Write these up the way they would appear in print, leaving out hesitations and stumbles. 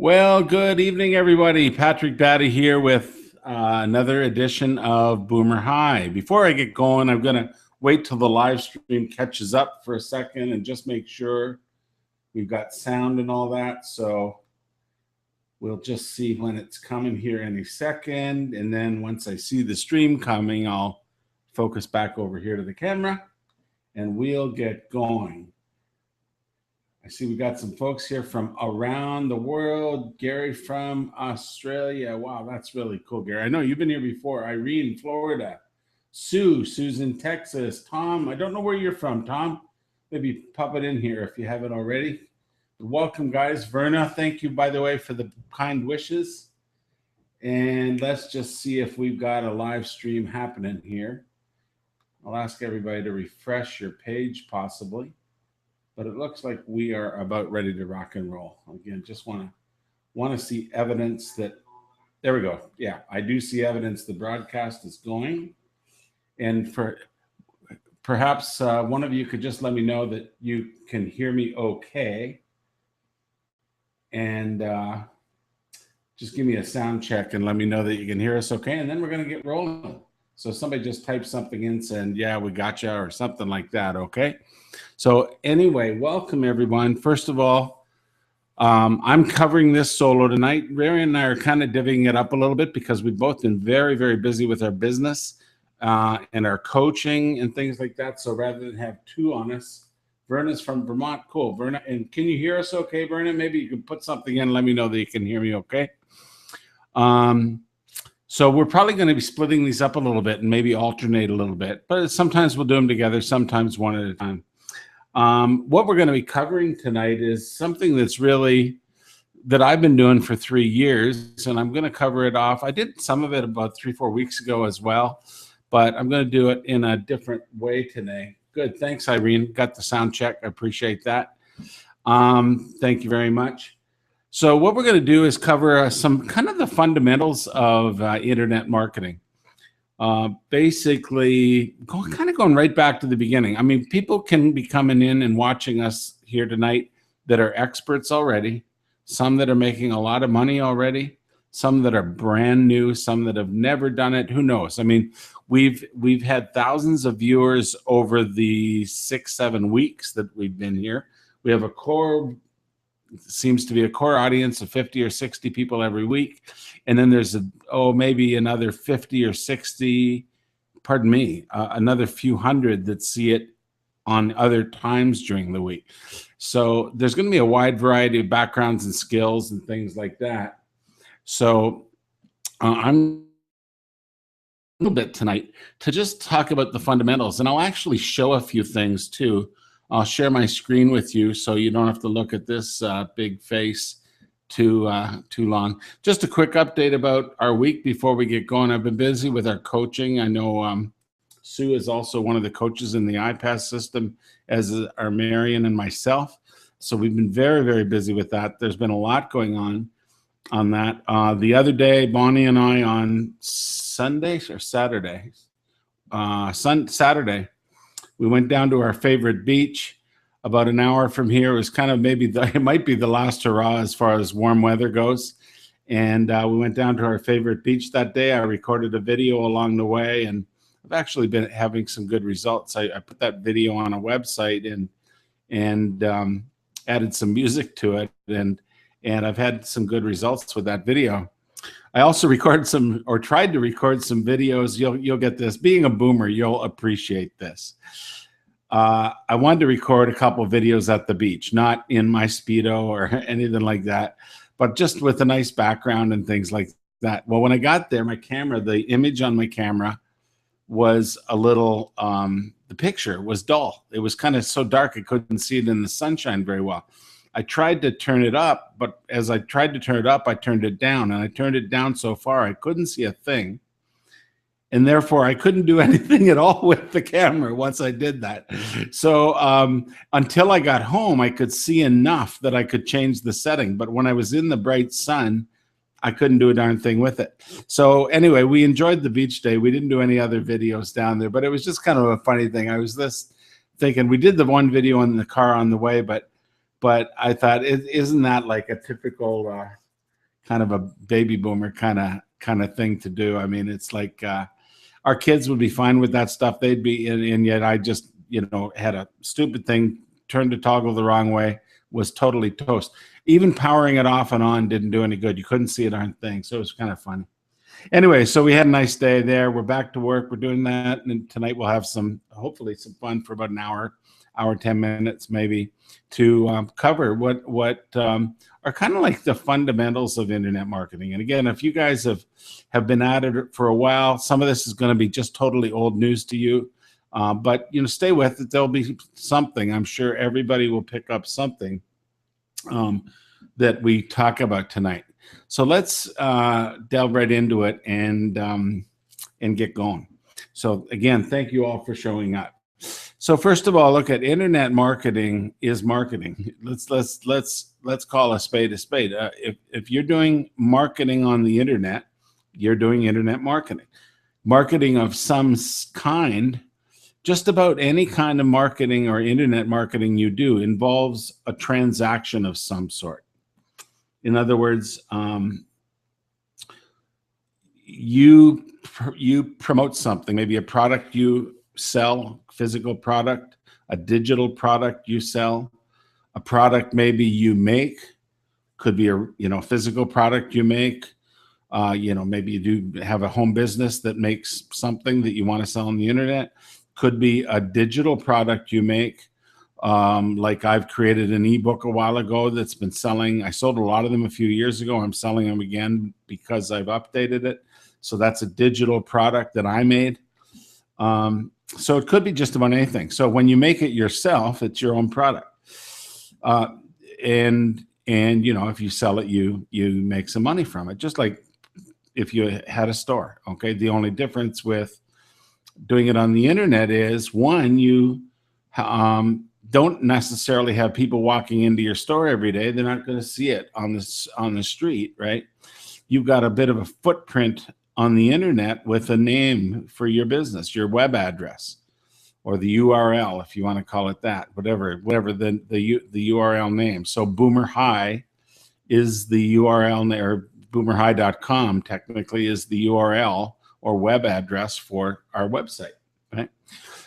Well, good evening, everybody. Patrick Batty here with another edition of Boomer High. Before I get going, I'm going to wait till the live stream catches up for a second and just make sure we've got sound and all that. So we'll just see when it's coming here any second. And then once I see the stream coming, I'll focus back over here to the camera and we'll get going. I see we got some folks here from around the world. Gary from Australia. Wow, that's really cool, Gary. I know you've been here before. Irene, Florida. Sue's in Texas. Tom, I don't know where you're from, Tom. Maybe pop it in here if you haven't already. Welcome, guys. Verna, thank you, by the way, for the kind wishes. And let's just see if we've got a live stream happening here. I'll ask everybody to refresh your page, possibly. But it looks like we are about ready to rock and roll. Again, just want to see evidence that, there we go. Yeah, I do see evidence the broadcast is going. And for perhaps one of you could just let me know that you can hear me okay. And just give me a sound check and let me know that you can hear us okay. And then we're going to get rolling. So somebody just type something in saying, yeah, we got you, or something like that, okay? So anyway, welcome everyone. First of all, I'm covering this solo tonight. Rary and I are kind of divvying it up a little bit because we've both been very, very busy with our business and our coaching and things like that. So rather than have two on us, Verna's from Vermont. Cool, Verna. And can you hear us okay, Verna? Maybe you can put something in and let me know that you can hear me okay. So we're probably going to be splitting these up a little bit and maybe alternate a little bit, but sometimes we'll do them together, sometimes one at a time. What we're going to be covering tonight is something that's really, that I've been doing for 3 years, and I'm going to cover it off. I did some of it about 3-4 weeks ago as well, but I'm going to do it in a different way today. Good. Thanks, Irene. Got the sound check. I appreciate that. Thank you very much. So what we're going to do is cover some kind of the fundamentals of internet marketing. Basically, going right back to the beginning. I mean, people can be coming in and watching us here tonight that are experts already, some that are making a lot of money already, some that are brand new, some that have never done it. Who knows? I mean, we've had thousands of viewers over the 6-7 weeks that we've been here. We have a core, seems to be a core audience of 50 or 60 people every week. And then there's maybe another 50 or 60, pardon me, another few hundred that see it on other times during the week. So there's going to be a wide variety of backgrounds and skills and things like that. So I'm a little bit tonight to just talk about the fundamentals, and I'll actually show a few things too. I'll share my screen with you so you don't have to look at this big face too long. Just a quick update about our week before we get going. I've been busy with our coaching. I know Sue is also one of the coaches in the iPass system, as are Marion and myself. So we've been very, very busy with that. There's been a lot going on that. The other day, Bonnie and I on Sunday or Saturday, Saturday, we went down to our favorite beach about an hour from here. It was kind of it might be the last hurrah as far as warm weather goes. And we went down to our favorite beach that day. I recorded a video along the way, and I've actually been having some good results. I put that video on a website and added some music to it, and I've had some good results with that video. I also tried to record some videos. You'll get this. Being a boomer, you'll appreciate this. I wanted to record a couple of videos at the beach, not in my Speedo or anything like that, but just with a nice background and things like that. Well, when I got there, my camera, the image on my camera was a little, the picture was dull. It was kind of so dark I couldn't see it in the sunshine very well. I tried to turn it up, but as I tried to turn it up, I turned it down, and I turned it down so far I couldn't see a thing. And therefore, I couldn't do anything at all with the camera once I did that. So until I got home, I could see enough that I could change the setting. But when I was in the bright sun, I couldn't do a darn thing with it. So anyway, we enjoyed the beach day. We didn't do any other videos down there, but it was just kind of a funny thing. I was thinking, we did the one video in the car on the way, but I thought, isn't that like a typical kind of a baby boomer kind of thing to do. I mean, it's like our kids would be fine with that stuff. They'd be, and yet I just, had a stupid thing, turned the toggle the wrong way, was totally toast. Even powering it off and on didn't do any good. You couldn't see a darn thing. So it was kind of funny. Anyway, so we had a nice day there. We're back to work. We're doing that. And tonight we'll have hopefully some fun for about an hour, 10 minutes maybe, to cover what are kind of like the fundamentals of internet marketing. And again, if you guys have been at it for a while, some of this is going to be just totally old news to you. But stay with it. There'll be something. I'm sure everybody will pick up something that we talk about tonight. So let's delve right into it and get going. So again, thank you all for showing up. So first of all, look at internet marketing is marketing. Let's call a spade a spade. If you're doing marketing on the internet, you're doing internet marketing. Marketing of some kind. Just about any kind of marketing or internet marketing you do involves a transaction of some sort. In other words, you promote something, maybe a product you sell, physical product, a digital product you sell, a product maybe you make, could be a physical product you make. Maybe you do have a home business that makes something that you want to sell on the internet. Could be a digital product you make. Like I've created an ebook a while ago that's been selling. I sold a lot of them a few years ago. I'm selling them again because I've updated it. So that's a digital product that I made. So it could be just about anything. So when you make it yourself, it's your own product. And if you sell it, you make some money from it, just like if you had a store. Okay. The only difference with doing it on the internet is, one, you don't necessarily have people walking into your store every day. They're not going to see it on the street, right? You've got a bit of a footprint on the internet with a name for your business, your web address, or the URL, if you want to call it that, whatever the URL name. So Boomer High is the URL, or boomerhigh.com technically is the URL or web address for our website, right?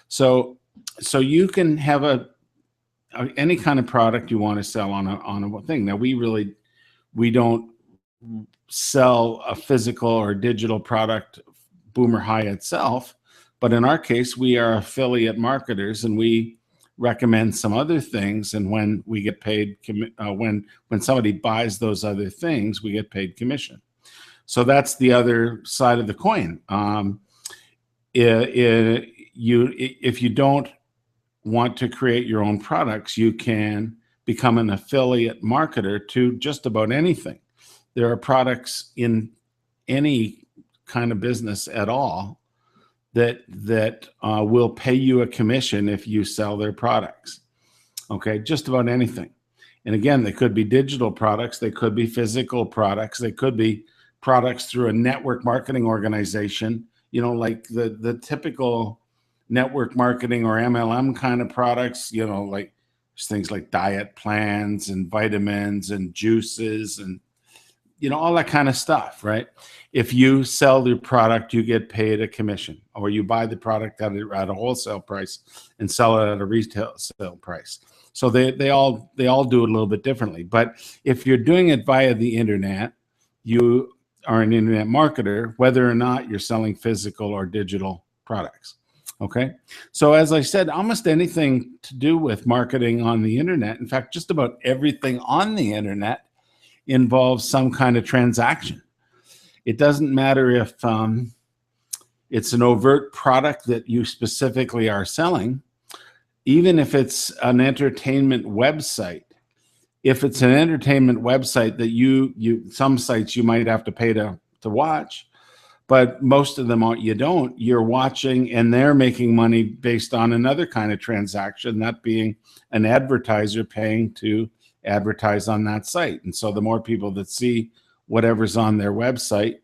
So you can have any kind of product you want to sell on a thing. Now we don't sell a physical or digital product, Boomer High itself, but in our case, we are affiliate marketers and we recommend some other things. And when we get paid, when somebody buys those other things, we get paid commission. So that's the other side of the coin. If you don't want to create your own products, you can become an affiliate marketer to just about anything. There are products in any kind of business at all that will pay you a commission if you sell their products. Okay, just about anything. And again, they could be digital products, they could be physical products, they could be products through a network marketing organization, like the typical network marketing or MLM kind of products, like things like diet plans and vitamins and juices and, all that kind of stuff, right? If you sell the product, you get paid a commission, or you buy the product at a wholesale price and sell it at a retail sale price. So they all do it a little bit differently. But if you're doing it via the internet, you are an internet marketer, whether or not you're selling physical or digital products. Okay. So as I said, almost anything to do with marketing on the internet, in fact, just about everything on the internet involves some kind of transaction. It doesn't matter if it's an overt product that you specifically are selling, even if it's an entertainment website. If it's an entertainment website that some sites you might have to pay to watch, but most of them you don't. You're watching and they're making money based on another kind of transaction, that being an advertiser paying to advertise on that site. And so the more people that see whatever's on their website,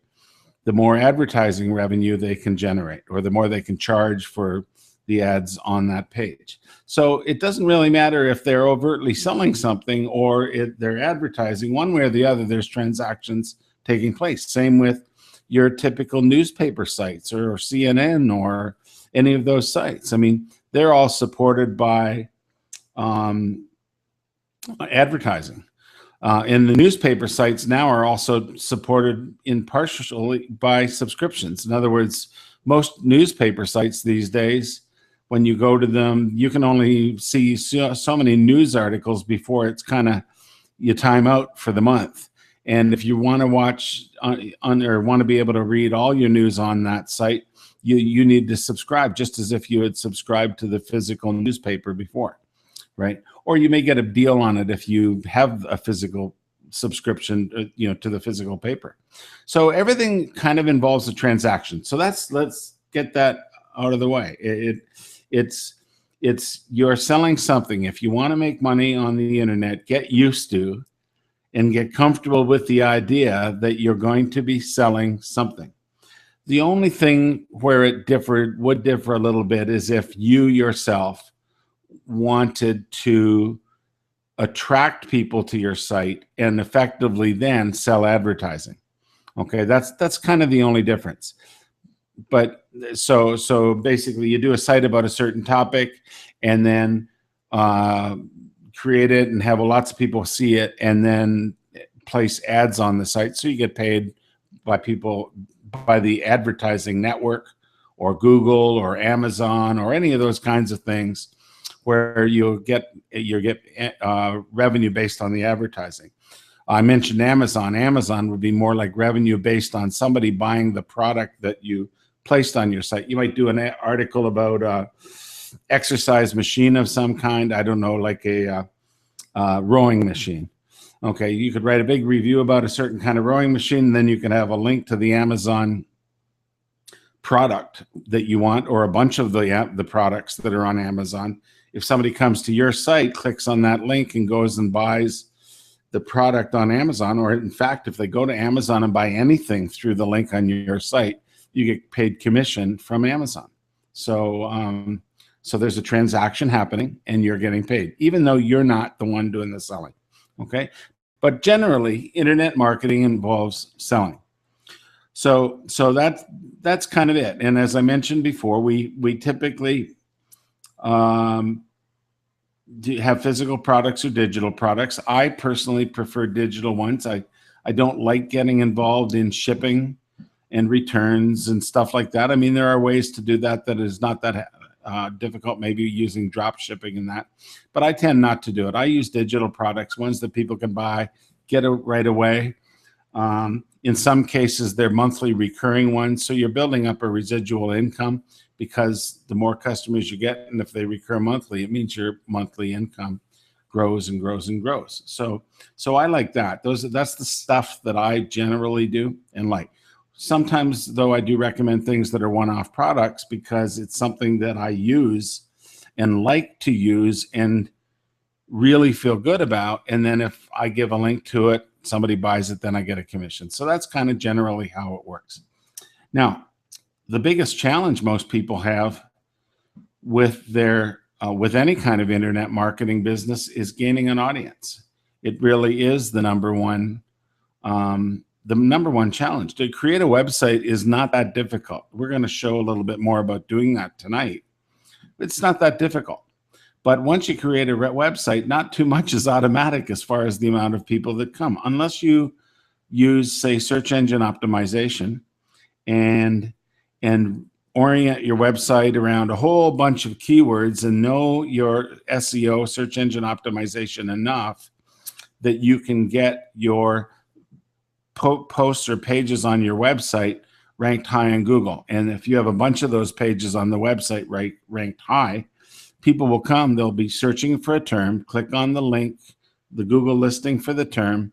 the more advertising revenue they can generate, or the more they can charge for the ads on that page. So it doesn't really matter if they're overtly selling something or they're advertising. One way or the other, there's transactions taking place. Same with your typical newspaper sites or CNN or any of those sites. I mean, they're all supported by advertising. And the newspaper sites now are also supported in partially by subscriptions. In other words, most newspaper sites these days, when you go to them, you can only see so many news articles before it's kind of you time out for the month. And if you want to watch or want to be able to read all your news on that site, you need to subscribe, just as if you had subscribed to the physical newspaper before, right? Or you may get a deal on it if you have a physical subscription, to the physical paper. So everything kind of involves a transaction. So let's get that out of the way. It's you're selling something. If you want to make money on the internet, get used to and get comfortable with the idea that you're going to be selling something. The only thing where it would differ a little bit is if you yourself wanted to attract people to your site and effectively then sell advertising. Okay, that's kind of the only difference. But so basically you do a site about a certain topic and then create it and have lots of people see it and then place ads on the site. So you get paid by people, by the advertising network or Google or Amazon or any of those kinds of things where you get revenue based on the advertising. I mentioned Amazon. Amazon would be more like revenue based on somebody buying the product that you placed on your site. You might do an article about a exercise machine of some kind. I don't know, like a rowing machine. Okay, you could write a big review about a certain kind of rowing machine, and then you can have a link to the Amazon product that you want, or a bunch of the products that are on Amazon. If somebody comes to your site, clicks on that link and goes and buys the product on Amazon, or in fact, if they go to Amazon and buy anything through the link on your site, you get paid commission from Amazon. So, so there's a transaction happening and you're getting paid, even though you're not the one doing the selling. Okay. But generally, internet marketing involves selling. So that's kind of it. And as I mentioned before, we typically do have physical products or digital products. I personally prefer digital ones. I don't like getting involved in shipping and returns and stuff like that. I mean, there are ways to do that is not that difficult, maybe using drop shipping and that, but I tend not to do it. I use digital products, ones that people can buy, get it right away. In some cases, they're monthly recurring ones, so you're building up a residual income because the more customers you get, and if they recur monthly, it means your monthly income grows and grows and grows. So I like that. That's the stuff that I generally do and like. Sometimes, though, I do recommend things that are one-off products because it's something that I use and like to use and really feel good about. And then if I give a link to it, somebody buys it, then I get a commission. So that's kind of generally how it works. Now, the biggest challenge most people have with their with any kind of internet marketing business is gaining an audience. It really is the number one challenge. To create a website is not that difficult. We're going to show a little bit more about doing that tonight. It's not that difficult. But once you create a website, not too much is automatic as far as the amount of people that come, unless you use, say, search engine optimization and orient your website around a whole bunch of keywords and know your SEO, search engine optimization, enough that you can get your posts or pages on your website ranked high in Google. And if you have a bunch of those pages on the website ranked high, people will come, they'll be searching for a term, click on the link, the Google listing for the term,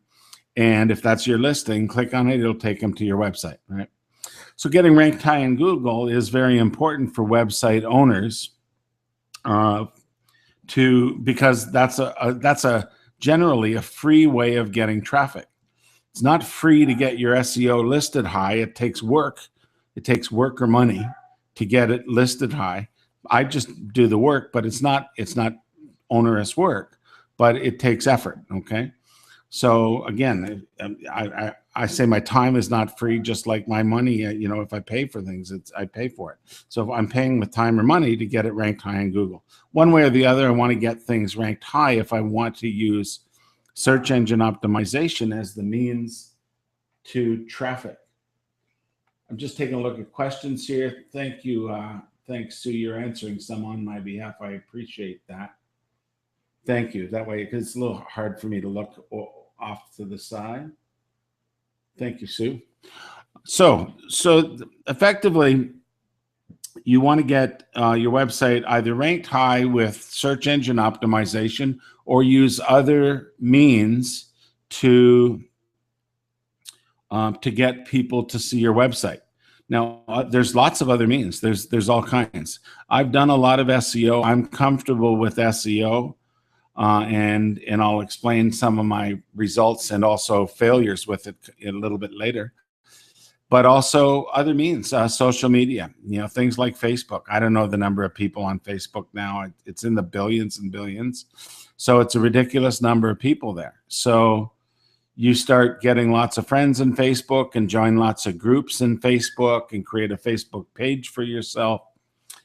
and if that's your listing, click on it, it'll take them to your website, right? So getting ranked high in Google is very important for website owners because that's generally a free way of getting traffic. It's not free to get your SEO listed high. It takes work. It takes work or money to get it listed high. I just do the work, but it's not onerous work, but it takes effort. Okay. So again, I say my time is not free, just like my money. You know, if I pay for things, I pay for it. So if I'm paying with time or money to get it ranked high in Google, one way or the other, I want to get things ranked high. If I want to use search engine optimization as the means to traffic. I'm just taking a look at questions here. Thank you. Thanks, Sue. You're answering some on my behalf. I appreciate that. Thank you. That way, because it's a little hard for me to look off to the side. Thank you, Sue. So effectively, you want to get your website either ranked high with search engine optimization or use other means to get people to see your website. Now, there's lots of other means. There's all kinds. I've done a lot of SEO. I'm comfortable with SEO, and I'll explain some of my results and also failures with it a little bit later. But also other means, social media, you know, things like Facebook. I don't know the number of people on Facebook now. It's in the billions and billions. So it's a ridiculous number of people there. So you start getting lots of friends in Facebook and join lots of groups in Facebook and create a Facebook page for yourself.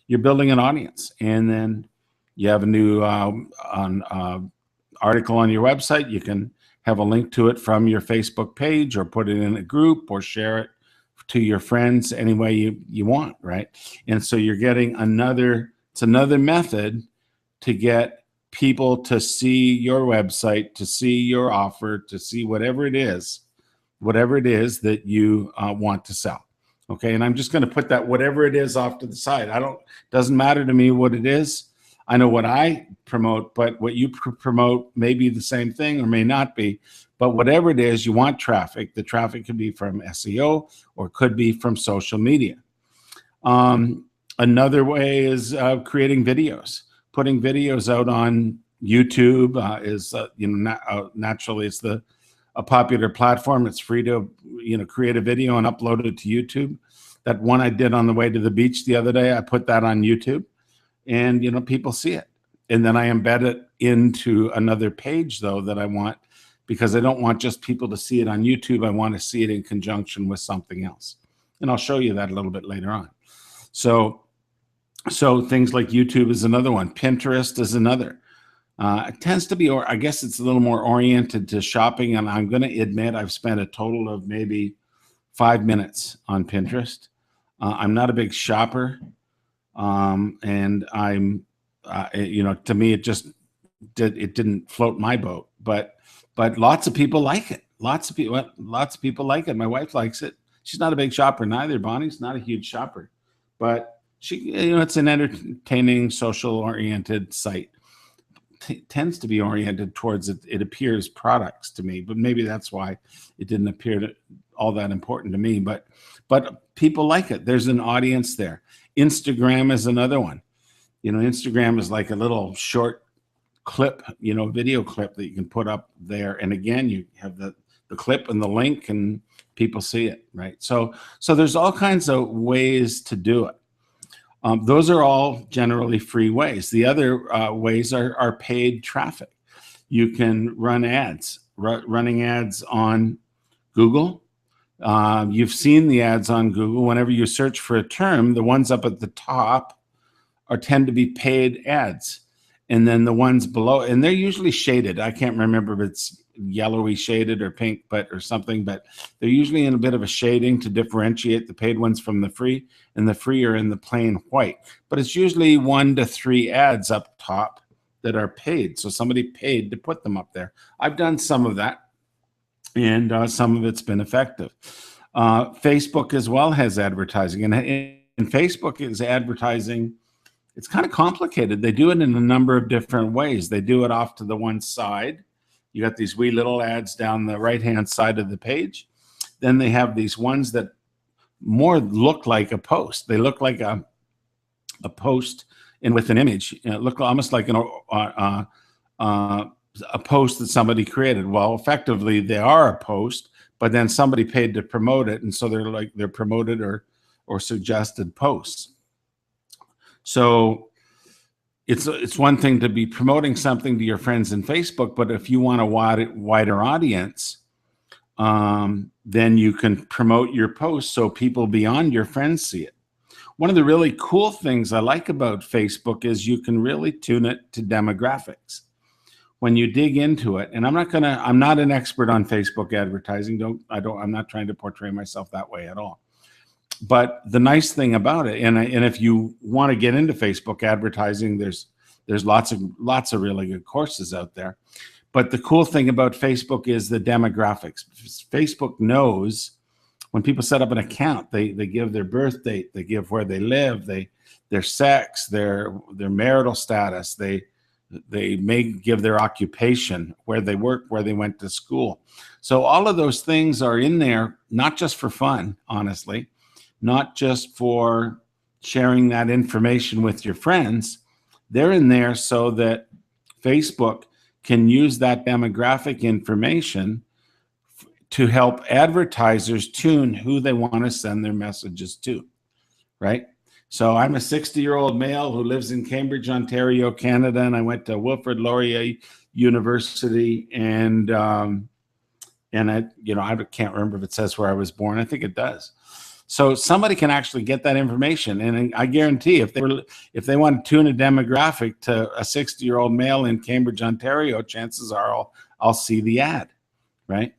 You're building an audience. And then you have a new article on your website. You can have a link to it from your Facebook page or put it in a group or share it to your friends any way you want, right? And so you're getting it's another method to get people to see your website, to see your offer, to see whatever it is that you want to sell. Okay, and I'm just going to put that whatever it is off to the side. Doesn't matter to me what it is. I know what I promote, but what you promote may be the same thing or may not be. But whatever it is, you want traffic. The traffic could be from SEO or could be from social media. Another way is creating videos. Putting videos out on YouTube is, naturally it's a popular platform. It's free to, create a video and upload it to YouTube. That one I did on the way to the beach the other day, I put that on YouTube, and people see it. And then I embed it into another page though that I want, because I don't want just people to see it on YouTube. I want to see it in conjunction with something else. And I'll show you that a little bit later on. So things like YouTube is another one. Pinterest is another. It tends to be, or I guess it's a little more oriented to shopping. And I'm going to admit I've spent a total of maybe 5 minutes on Pinterest. I'm not a big shopper. And I'm, to me, it didn't float my boat, but lots of people like it. Lots of people like it. My wife likes it. She's not a big shopper neither. Bonnie's not a huge shopper, but she, it's an entertaining, social-oriented site. Tends to be oriented towards it. It appears products to me, but maybe that's why it didn't appear all that important to me. But people like it. There's an audience there. Instagram is another one. Instagram is like a little short clip, video clip that you can put up there. And again, you have the clip and the link and people see it, right? So there's all kinds of ways to do it. Those are all generally free ways. The other ways are paid traffic. You can run ads, running ads on Google. You've seen the ads on Google. Whenever you search for a term, the ones up at the top tend to be paid ads. And then the ones below, and they're usually shaded. I can't remember if it's yellowy shaded or pink, or something, but they're usually in a bit of a shading to differentiate the paid ones from the free, and the free are in the plain white. But it's usually 1 to 3 ads up top that are paid. So somebody paid to put them up there. I've done some of that, and some of it's been effective. Facebook as well has advertising, and Facebook is advertising. It's kind of complicated. They do it in a number of different ways. They do it off to the one side. You got these wee little ads down the right-hand side of the page. Then they have these ones that more look like a post. They look like a post and with an image. It look almost like a post that somebody created. Well, effectively, they are a post, but then somebody paid to promote it, and so they're promoted or suggested posts. So it's one thing to be promoting something to your friends in Facebook, but if you want a wider audience, then you can promote your post so people beyond your friends see it. One of the really cool things I like about Facebook is you can really tune it to demographics. When you dig into it, and I'm not an expert on Facebook advertising. I'm not trying to portray myself that way at all. But the nice thing about it, and if you want to get into Facebook advertising, there's lots of really good courses out there. But the cool thing about Facebook is the demographics. Facebook knows when people set up an account, they give their birth date, they give where they live, their sex, their marital status, they may give their occupation, where they work, where they went to school. So all of those things are in there, not just for fun, honestly, not just for sharing that information with your friends. They're in there so that Facebook can use that demographic information to help advertisers tune who they want to send their messages to, right? So I'm a 60-year-old male who lives in Cambridge, Ontario, Canada, and I went to Wilfrid Laurier University, and I can't remember if it says where I was born. I think it does. So somebody can actually get that information, and I guarantee if they want to tune a demographic to a 60-year-old male in Cambridge, Ontario, chances are I'll see the ad, right?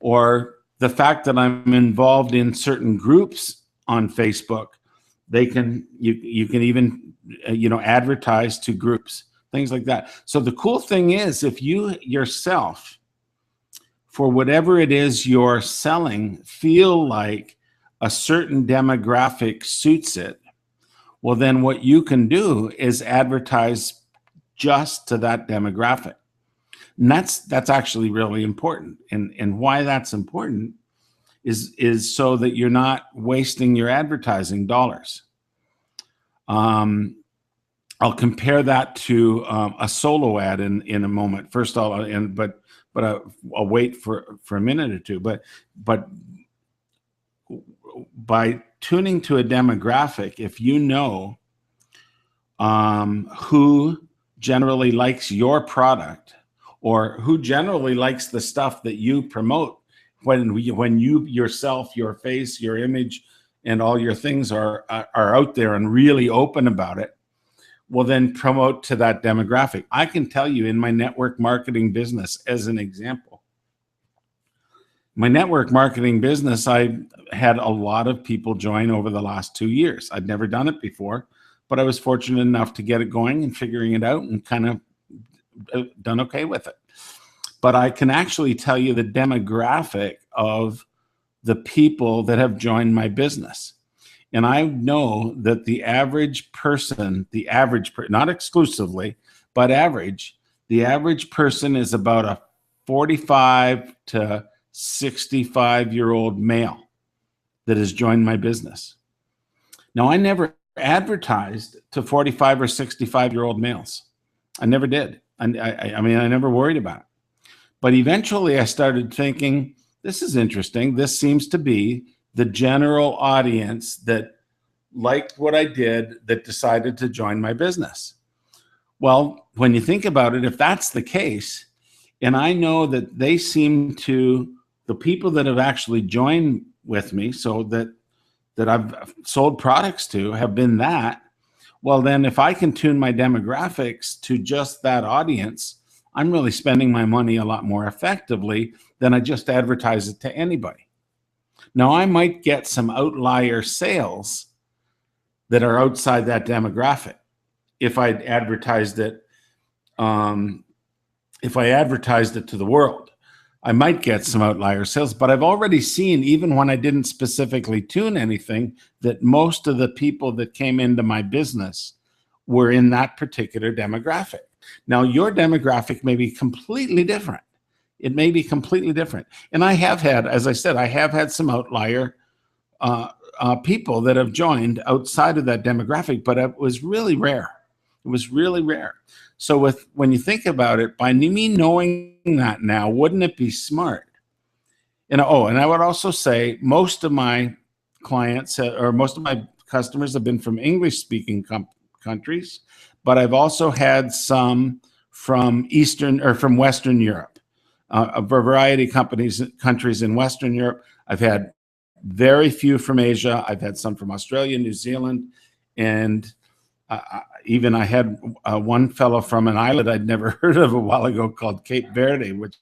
Or the fact that I'm involved in certain groups on Facebook, you can even advertise to groups, things like that. So the cool thing is, if you yourself, for whatever it is you're selling, feel like a certain demographic suits it, well, then what you can do is advertise just to that demographic. And that's actually really important. And why that's important is so that you're not wasting your advertising dollars. I'll compare that to a solo ad in a moment. First, I'll wait for a minute or two. But by tuning to a demographic, if you know who generally likes your product, or who generally likes the stuff that you promote, when you yourself, your face, your image, and all your things are out there and really open about it, well, then promote to that demographic. I can tell you, in my network marketing business, as an example, my network marketing business, I had a lot of people join over the last 2 years. I'd never done it before, but I was fortunate enough to get it going and figuring it out, and kind of done okay with it. But I can actually tell you the demographic of the people that have joined my business. And I know that the average person, not exclusively, but average, the average person is about a 45 to 65-year-old male that has joined my business. Now, I never advertised to 45 or 65-year-old males. I never did. I never worried about it. But eventually I started thinking, this is interesting. This seems to be the general audience that liked what I did, that decided to join my business. Well, when you think about it, if that's the case, and I know that they seem to, the people that have actually joined with me, so that I've sold products to, have been that, well, then if I can tune my demographics to just that audience, I'm really spending my money a lot more effectively than I just advertise it to anybody. Now, I might get some outlier sales that are outside that demographic if I advertised it. If I advertised it to the world, I might get some outlier sales. But I've already seen, even when I didn't specifically tune anything, that most of the people that came into my business were in that particular demographic. Now, your demographic may be completely different. It may be completely different. And I have had, as I said, I have had some outlier people that have joined outside of that demographic, but it was really rare. It was really rare. So when you think about it, by me knowing that now, wouldn't it be smart? And I would also say most of my clients or most of my customers have been from English-speaking countries, but I've also had some from Eastern or from Western Europe, a variety of countries in Western Europe. I've had very few from Asia. I've had some from Australia, New Zealand, and even I had one fellow from an island I'd never heard of a while ago called Cape Verde, which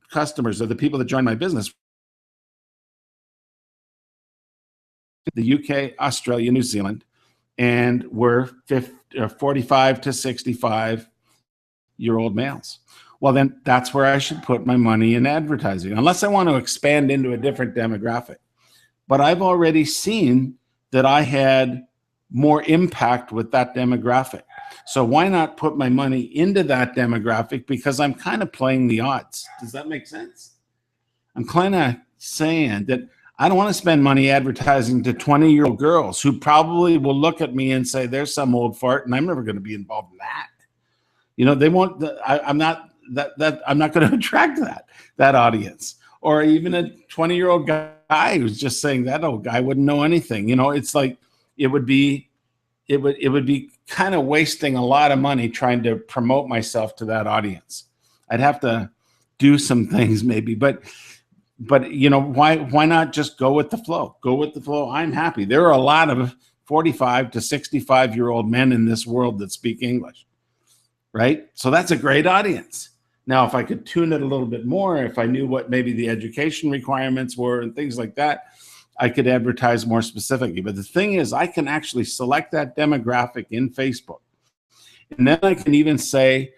customers are the people that join my business. The UK, Australia, New Zealand, and we're 45 to 65-year-old males. Well, then that's where I should put my money in advertising, unless I want to expand into a different demographic. But I've already seen that I had more impact with that demographic. So why not put my money into that demographic? Because I'm kind of playing the odds. Does that make sense? I'm kind of saying that I don't want to spend money advertising to 20-year-old girls who probably will look at me and say, there's some old fart, and I'm never going to be involved in that. You know, they won't, I'm not going to attract that audience. Or even a 20-year-old guy who's just saying that old guy wouldn't know anything. You know, it's like, it would be kind of wasting a lot of money trying to promote myself to that audience. I'd have to do some things maybe, but you know, why not just go with the flow? Go with the flow. I'm happy. There are a lot of 45 to 65-year-old men in this world that speak English, right? So that's a great audience. Now, if I could tune it a little bit more, if I knew what maybe the education requirements were and things like that, I could advertise more specifically. But the thing is, I can actually select that demographic in Facebook. And then I can even say,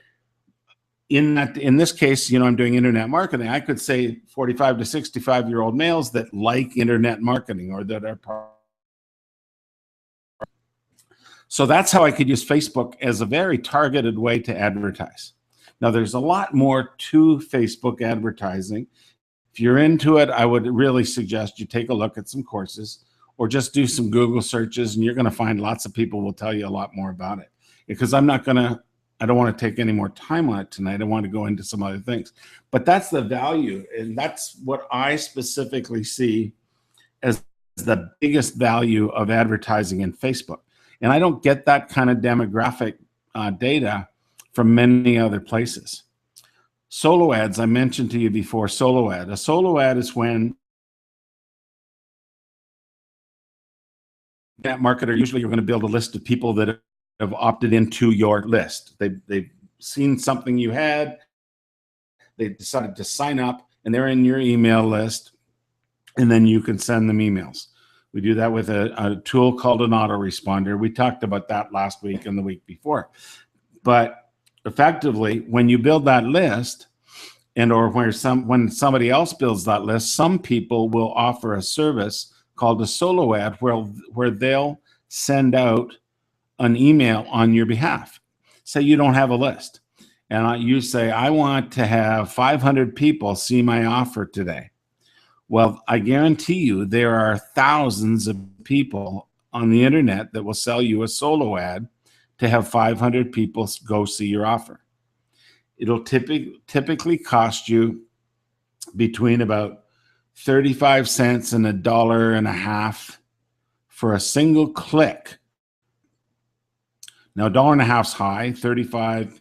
in this case, you know, I'm doing internet marketing. I could say 45 to 65-year-old males that like internet marketing or that are part. So that's how I could use Facebook as a very targeted way to advertise. Now, there's a lot more to Facebook advertising. If you're into it, I would really suggest you take a look at some courses or just do some Google searches, and you're going to find lots of people will tell you a lot more about it. Because I don't want to take any more time on it tonight. I want to go into some other things. But that's the value, and that's what I specifically see as the biggest value of advertising in Facebook. And I don't get that kind of demographic data from many other places. Solo ads, I mentioned to you before, solo ad. A solo ad is when that marketer, usually you're going to build a list of people that have opted into your list. They've seen something you had, they decided to sign up, and they're in your email list, and then you can send them emails. We do that with a tool called an autoresponder. We talked about that last week and the week before. But effectively, when you build that list, or when somebody else builds that list, some people will offer a service called a solo ad where they'll send out an email on your behalf. Say you don't have a list, and you say, I want to have 500 people see my offer today. Well, I guarantee you there are thousands of people on the internet that will sell you a solo ad to have 500 people go see your offer. It'll typically cost you between about 35 cents and $1.50 for a single click. Now, $1.50's high, 35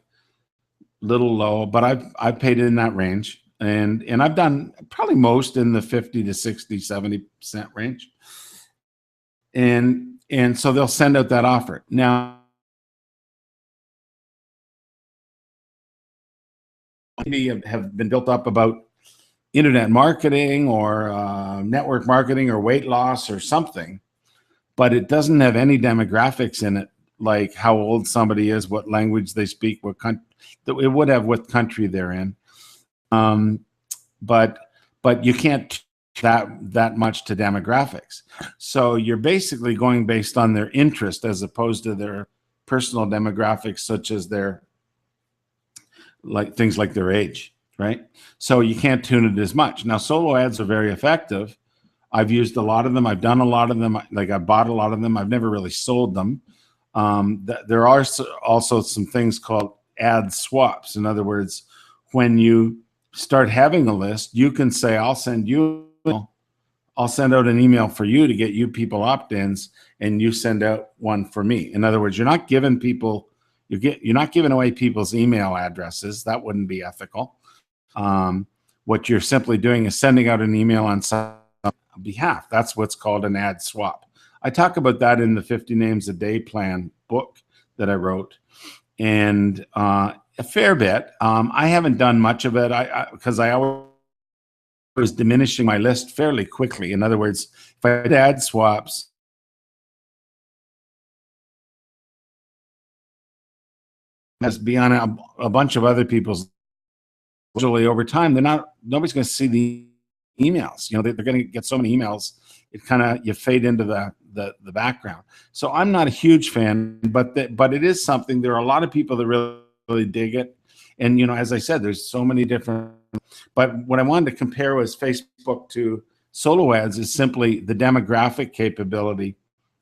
little low, but I've paid in that range, and I've done probably most in the 50 to 60, 70% range. And so they'll send out that offer. Now, maybe have been built up about internet marketing or network marketing or weight loss or something, but it doesn't have any demographics in it, like how old somebody is, what language they speak, what country. It would have what country they're in, but you can't that much to demographics. So you're basically going based on their interest as opposed to their personal demographics, such as things like their age, right? So you can't tune it as much. Now, solo ads are very effective. I've used a lot of them. I've done a lot of them. Like I bought a lot of them. I've never really sold them. There are also some things called ad swaps. In other words, when you start having a list, you can say, I'll send you I'll send out an email for you to get you people opt-ins, and you send out one for me. In other words, you're not giving people, you're not giving away people's email addresses. That wouldn't be ethical. What you're simply doing is sending out an email on some behalf. That's what's called an ad swap. I talk about that in the 50 Names a Day plan book that I wrote, and a fair bit. I haven't done much of it because I was diminishing my list fairly quickly. In other words, if I did ad swaps, must be on a bunch of other people's. Usually over time, nobody's going to see the emails. You know, they're going to get so many emails, it kind of, you fade into the background. So I'm not a huge fan, but it is something. There are a lot of people that really dig it, and you know, as I said, there's so many different. But what I wanted to compare was Facebook to solo ads is simply the demographic capability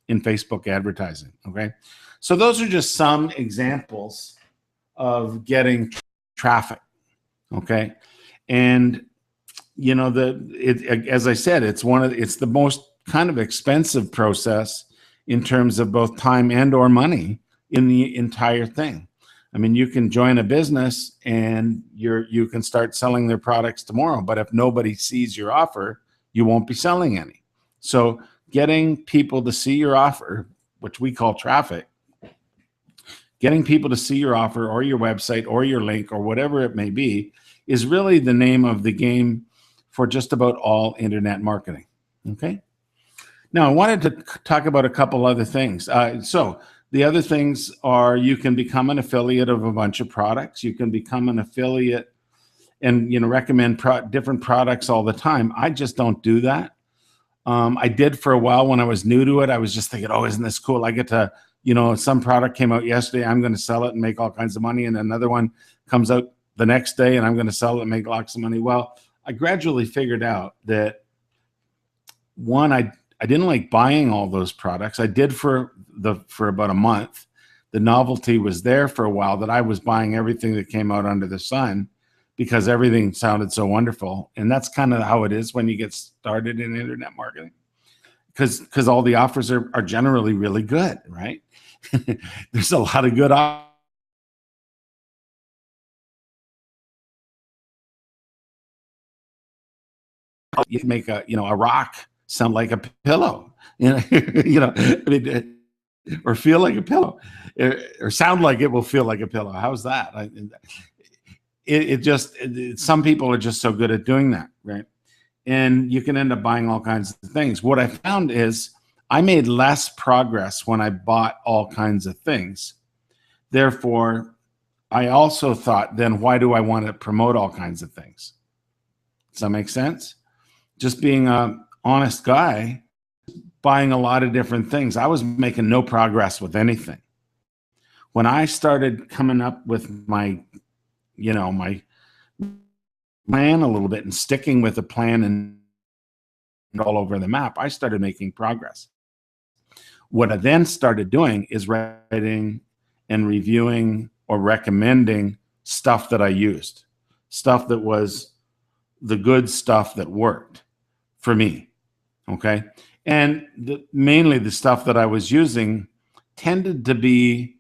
in Facebook advertising. Okay, so those are just some examples of getting traffic. Okay, and you know, as I said, it's the most kind of expensive process in terms of both time and or money in the entire thing. I mean, you can join a business and you can start selling their products tomorrow, but if nobody sees your offer, you won't be selling any. So getting people to see your offer, which we call traffic, getting people to see your offer or your website or your link or whatever it may be, is really the name of the game for just about all internet marketing. Okay. Now, I wanted to talk about a couple other things. So the other things are, you can become an affiliate of a bunch of products. You can become an affiliate and, you know, recommend different products all the time. I just don't do that. I did for a while when I was new to it. I was just thinking, oh, isn't this cool? I get to, you know, some product came out yesterday, I'm going to sell it and make all kinds of money. And another one comes out the next day and I'm going to sell it and make lots of money. Well, I gradually figured out that, one, I didn't like buying all those products. I did for about a month. The novelty was there for a while, that I was buying everything that came out under the sun because everything sounded so wonderful. And that's kind of how it is when you get started in internet marketing, because all the offers are generally really good, right? There's a lot of good offers. You can make a rock sound like a pillow, I mean, or feel like a pillow, or sound like it will feel like a pillow. How's that? Some people are just so good at doing that, right? And you can end up buying all kinds of things. What I found is I made less progress when I bought all kinds of things. Therefore, I also thought, then why do I want to promote all kinds of things? Does that make sense? Just being an honest guy, buying a lot of different things, I was making no progress with anything. When I started coming up with my plan a little bit and sticking with the plan and all over the map, I started making progress. What I then started doing is writing and reviewing or recommending stuff that I used, stuff that was the good stuff that worked for me. Okay. And mainly the stuff that I was using tended to be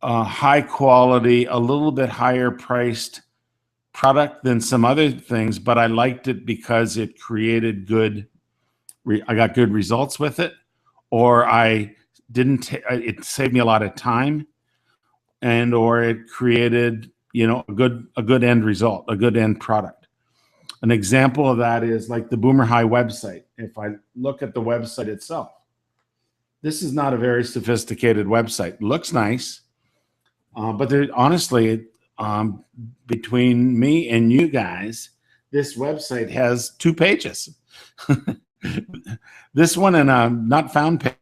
high quality, a little bit higher priced product than some other things, but I liked it because it created I got good results with it, or it saved me a lot of time, or it created, a good end result, a good end product. An example of that is like the Boomer High website. If I look at the website itself, this is not a very sophisticated website. It looks nice, but honestly, between me and you guys, this website has 2 pages. This one and a not found page.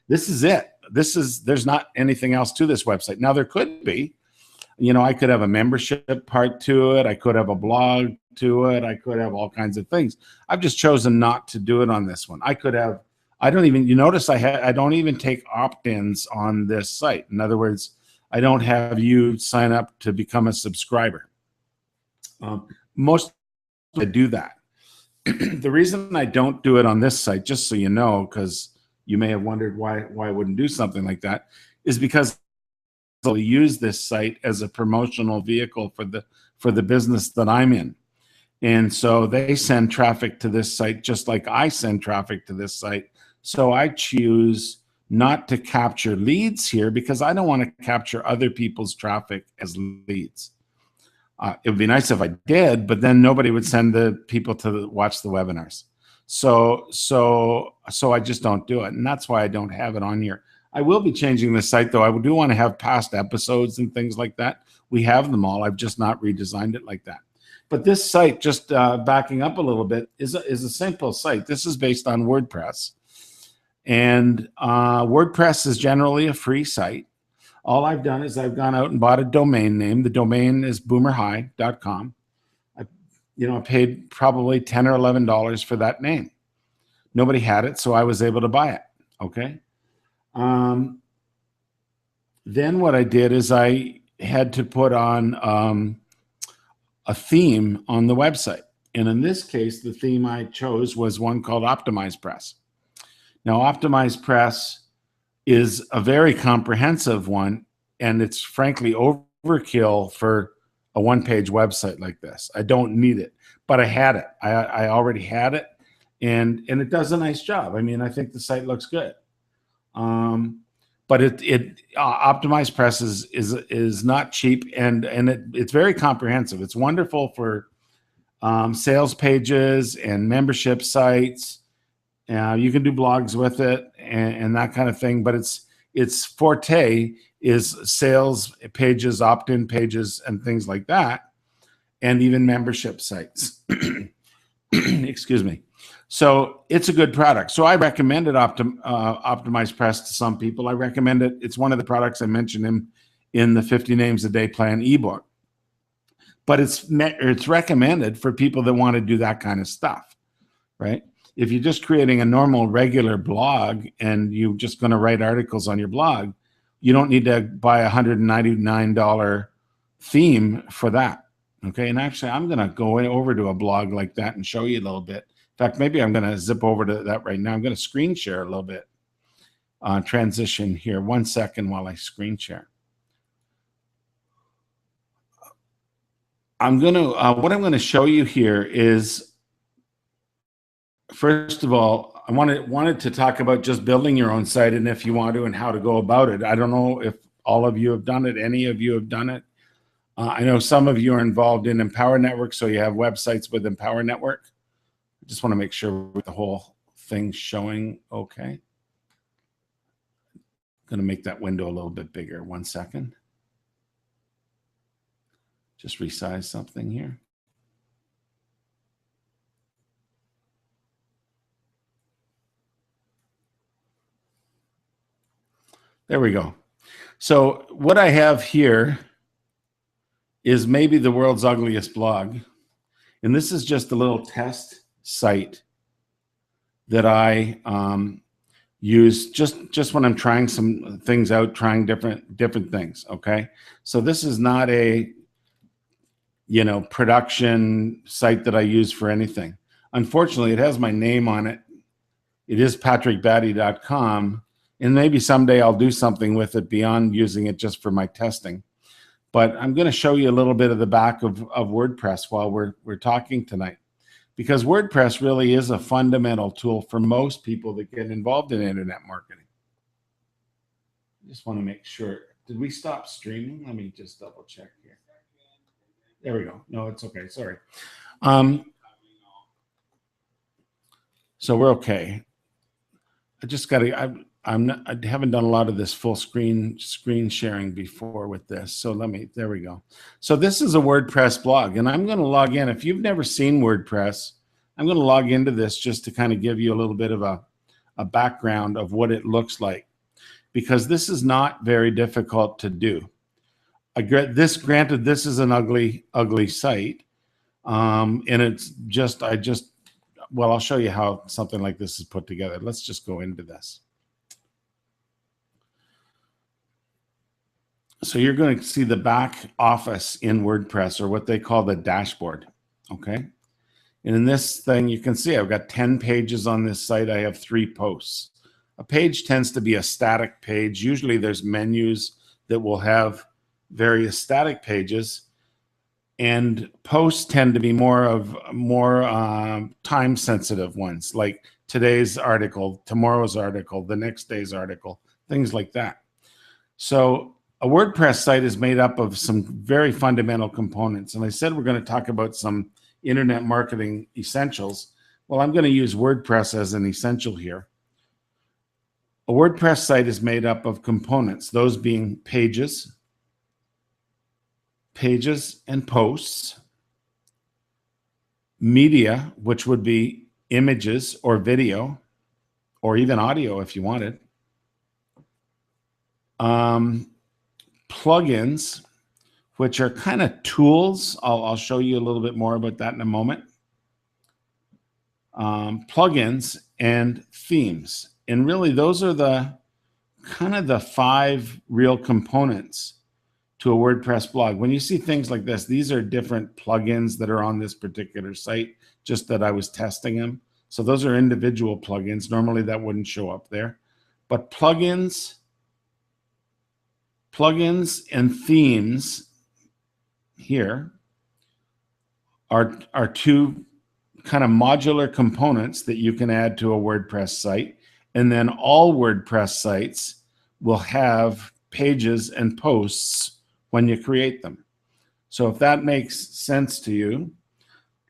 This is it. There's not anything else to this website. Now, there could be. I could have a membership part to it. I could have a blog to it. I could have all kinds of things. I've just chosen not to do it on this one. You notice I don't even take opt-ins on this site. In other words, I don't have you sign up to become a subscriber. Most I do that. The reason I don't do it on this site, just so you know, because you may have wondered why I wouldn't do something like that, is because I'll use this site as a promotional vehicle for the business that I'm in. And so they send traffic to this site just like I send traffic to this site. So I choose not to capture leads here because I don't want to capture other people's traffic as leads. It would be nice if I did, but then nobody would send the people to watch the webinars. So I just don't do it. And that's why I don't have it on here. I will be changing the site though. I do want to have past episodes and things like that. We have them all. I've just not redesigned it like that. But this site, just backing up a little bit, is a simple site. This is based on WordPress. And WordPress is generally a free site. All I've done is I've gone out and bought a domain name. The domain is boomerhigh.com. I paid probably $10 or $11 for that name. Nobody had it, so I was able to buy it. Okay. Then what I did is I had to put on a theme on the website. And in this case, the theme I chose was one called OptimizePress. Now, OptimizePress is a very comprehensive one, and it's frankly overkill for a one-page website like this. I don't need it, but I had it. I already had it, and it does a nice job. I mean, I think the site looks good. But OptimizePress is not cheap, and it's very comprehensive. It's wonderful for sales pages and membership sites. You can do blogs with it and that kind of thing. But its forte is sales pages, opt-in pages, and things like that, and even membership sites. Excuse me. So it's a good product. So I recommended OptimizePress to some people. I recommend it. It's one of the products I mentioned in the 50 Names a Day Plan ebook. But it's recommended for people that want to do that kind of stuff, right? If you're just creating a normal, regular blog and you're just going to write articles on your blog, you don't need to buy a $199 theme for that. Okay. And actually, I'm going to go over to a blog like that and show you a little bit. In fact, maybe I'm going to zip over to that right now. I'm going to screen share a little bit. Transition here. 1 second while I screen share. What I'm going to show you here is, first of all, I wanted to talk about just building your own site, and if you want to, and how to go about it. I don't know if all of you have done it. Any of you have done it. I know some of you are involved in Empower Network, so you have websites with Empower Network. I just want to make sure the whole thing's showing okay. I'm going to make that window a little bit bigger. 1 second. Just resize something here. There we go. So what I have here is maybe the world's ugliest blog. And this is just a little test site that I use just when I'm trying some things out, trying different things. Okay. So this is not a, production site that I use for anything. Unfortunately, it has my name on it. It is patrickbatty.com. And maybe someday I'll do something with it beyond using it just for my testing. But I'm going to show you a little bit of the back of WordPress while we're talking tonight, because WordPress really is a fundamental tool for most people that get involved in internet marketing. I just want to make sure. Did we stop streaming? Let me just double check here. There we go. No, it's okay. Sorry. So we're okay. I just got to. I haven't done a lot of this full screen sharing before with this. So there we go. So this is a WordPress blog, and I'm going to log in. If you've never seen WordPress, I'm going to log into this just to kind of give you a little bit of a background of what it looks like, because this is not very difficult to do. Granted, this is an ugly site. And it's just, well, I'll show you how something like this is put together. Let's just go into this. So you're going to see the back office in WordPress, or what they call the dashboard. Okay. And in this thing, you can see I've got 10 pages on this site. I have 3 posts. A page tends to be a static page. Usually there's menus that will have various static pages, and posts tend to be more time sensitive ones, like today's article, tomorrow's article, the next day's article, things like that. So a WordPress site is made up of some very fundamental components. And I said we're going to talk about some internet marketing essentials. Well, I'm going to use WordPress as an essential here. A WordPress site is made up of components, those being pages and posts, media, which would be images or video, or even audio if you wanted, plugins, which are kind of tools. I'll show you a little bit more about that in a moment. Plugins and themes. And really, those are the kind of the 5 real components to a WordPress blog. When you see things like this, these are different plugins that are on this particular site, just that I was testing them. So those are individual plugins. Normally that wouldn't show up there. But plugins and themes here are 2 kind of modular components that you can add to a WordPress site. And then all WordPress sites will have pages and posts when you create them. So if that makes sense to you,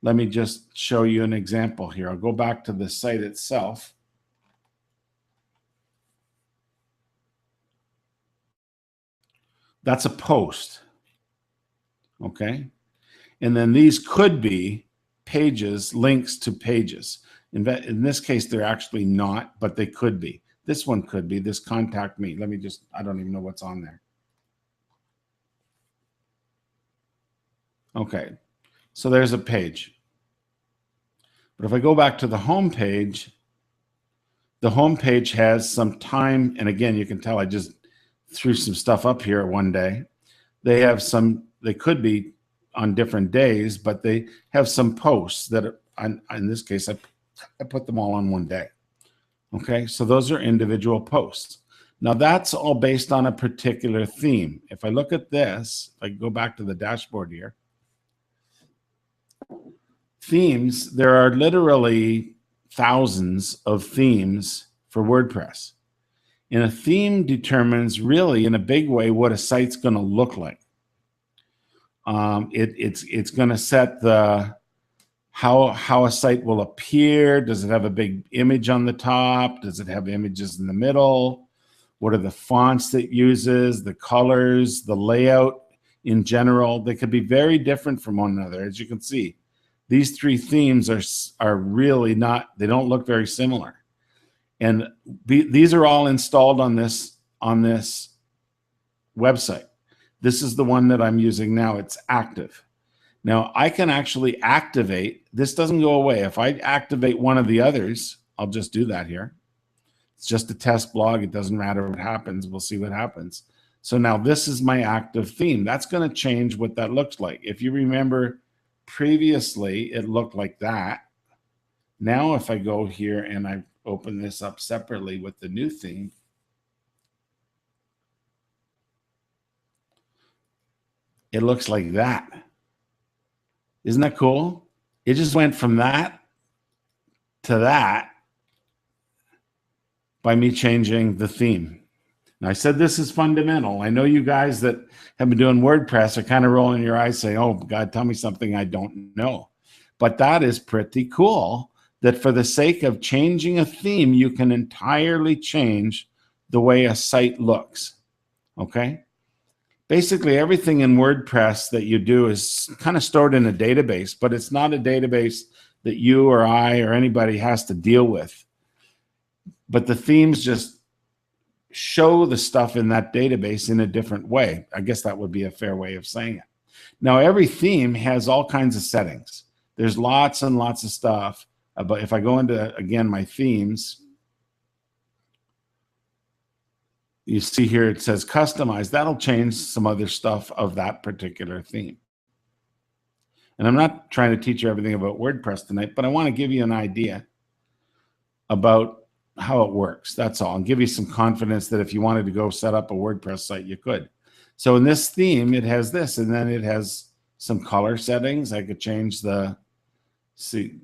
let me just show you an example here. I'll go back to the site itself. That's a post, okay? And then these could be pages, links to pages. In this case, they're actually not, but they could be. This one could be, this contact me. Let me just, I don't even know what's on there. Okay, so there's a page. But if I go back to the home page has some time, and again, you can tell I just threw some stuff up here one day. They have some, they could be on different days, but they have some posts that are, in this case, I put them all on one day. Okay, so those are individual posts. Now that's all based on a particular theme. If I look at this, if I go back to the dashboard here, themes, there are literally thousands of themes for WordPress. And a theme determines really in a big way what a site's going to look like. It's going to set the how a site will appear. Does it have a big image on the top? Does it have images in the middle? What are the fonts that it uses, the colors, the layout in general? They could be very different from one another. As you can see, these 3 themes are really not, they don't look very similar. And these are all installed on this website. This is the one that I'm using now. It's active. Now I can actually activate, this doesn't go away. If I activate one of the others, I'll just do that here. It's just a test blog. It doesn't matter what happens. We'll see what happens. So now this is my active theme. That's going to change what that looks like. If you remember previously, it looked like that. Now if I go here and I open this up separately with the new theme, it looks like that. Isn't that cool? It just went from that to that by me changing the theme. Now I said this is fundamental. I know you guys that have been doing WordPress are kind of rolling your eyes saying, oh God, tell me something I don't know. But that is pretty cool that for the sake of changing a theme, you can entirely change the way a site looks, okay? Basically, everything in WordPress that you do is kind of stored in a database, but it's not a database that you or I or anybody has to deal with. But the themes just show the stuff in that database in a different way. I guess that would be a fair way of saying it. Now, every theme has all kinds of settings. There's lots and lots of stuff. But if I go into, again, my themes, you see here it says customize. That'll change some other stuff of that particular theme. And I'm not trying to teach you everything about WordPress tonight, but I want to give you an idea about how it works. That's all. And give you some confidence that if you wanted to go set up a WordPress site, you could. So in this theme, it has this, and then it has some color settings. I could change the, see,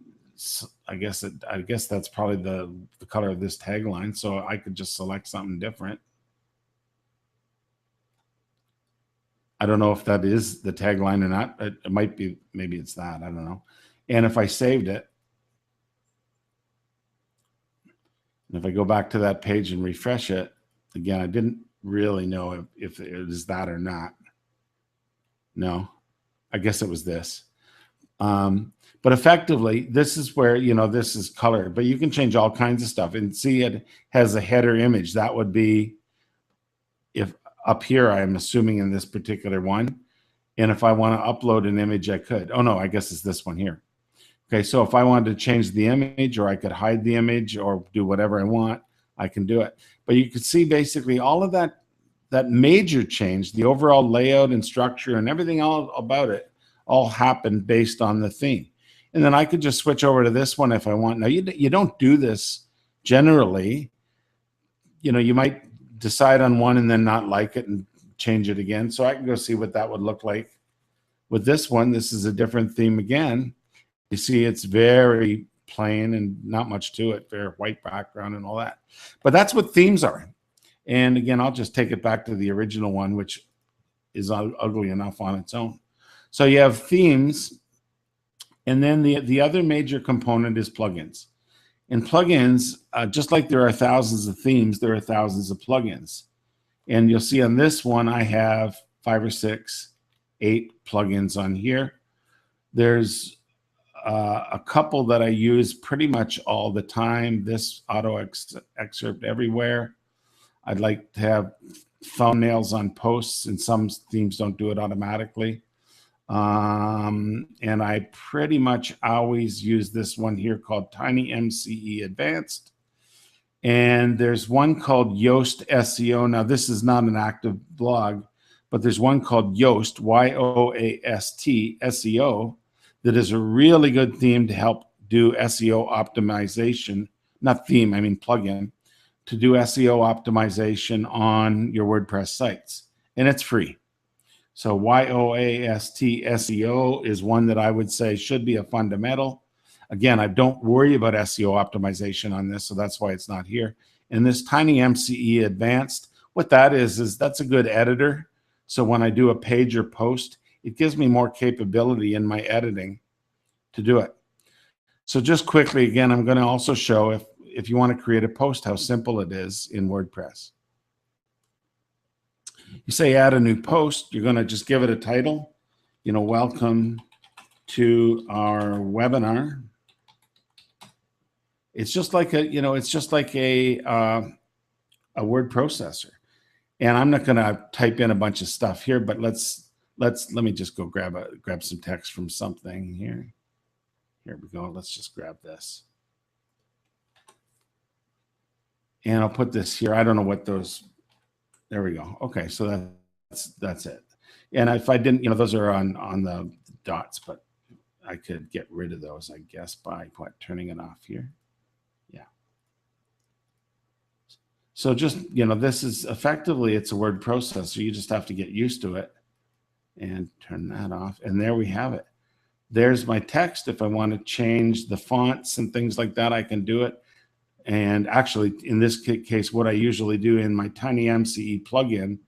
I guess that's probably the color of this tagline. So I could just select something different. I don't know if that is the tagline or not. It might be, maybe it's that, I don't know. And if I saved it, and if I go back to that page and refresh it, again, I didn't really know if it is that or not. No, I guess it was this. But effectively, this is where, this is color, but you can change all kinds of stuff. And see, it has a header image. That would be, if up here, I'm assuming in this particular one. And if I want to upload an image, I could. Oh, no, I guess it's this one here. Okay, so if I wanted to change the image, or I could hide the image or do whatever I want, I can do it. But you can see basically all of that major change, the overall layout and structure and everything all about it, all happened based on the theme. And then I could just switch over to this one if I want. Now, you don't do this generally. You might decide on one and then not like it and change it again. So I can go see what that would look like. With this one, this is a different theme again. You see it's very plain and not much to it, very white background and all that. But that's what themes are. And again, I'll just take it back to the original one, which is ugly enough on its own. So you have themes, and then the other major component is plugins. And plugins, just like there are thousands of themes, there are thousands of plugins. And you'll see on this one, I have 5 or 6, 8 plugins on here. There's a couple that I use pretty much all the time. This auto excerpt everywhere. I'd like to have thumbnails on posts, and some themes don't do it automatically. And I pretty much always use this one here called TinyMCE Advanced. And there's one called Yoast SEO. Now, this is not an active blog, but there's one called Yoast, Y-O-A-S-T, SEO, that is a really good theme to help do SEO optimization. Not theme, I mean plugin, to do SEO optimization on your WordPress sites. And it's free. So YOAST SEO is one that I would say should be a fundamental. Again, I don't worry about SEO optimization on this, so that's why it's not here. And this TinyMCE Advanced, what that is that's a good editor. So when I do a page or post, it gives me more capability in my editing to do it. So just quickly, again, I'm going to also show if you want to create a post, how simple it is in WordPress. You say add a new post, you're going to just give it a title, welcome to our webinar. It's just like a, a word processor. And I'm not going to type in a bunch of stuff here, but let me just go grab some text from something here. Here we go. Let's just grab this. And I'll put this here. I don't know what those, there we go. Okay, so that's it. And if I didn't, those are on the dots, but I could get rid of those, I guess, by turning it off here. Yeah. So just, this is effectively, it's a word processor. You just have to get used to it and turn that off. And there we have it. There's my text. If I want to change the fonts and things like that, I can do it. And actually, in this case, what I usually do in my TinyMCE plugin,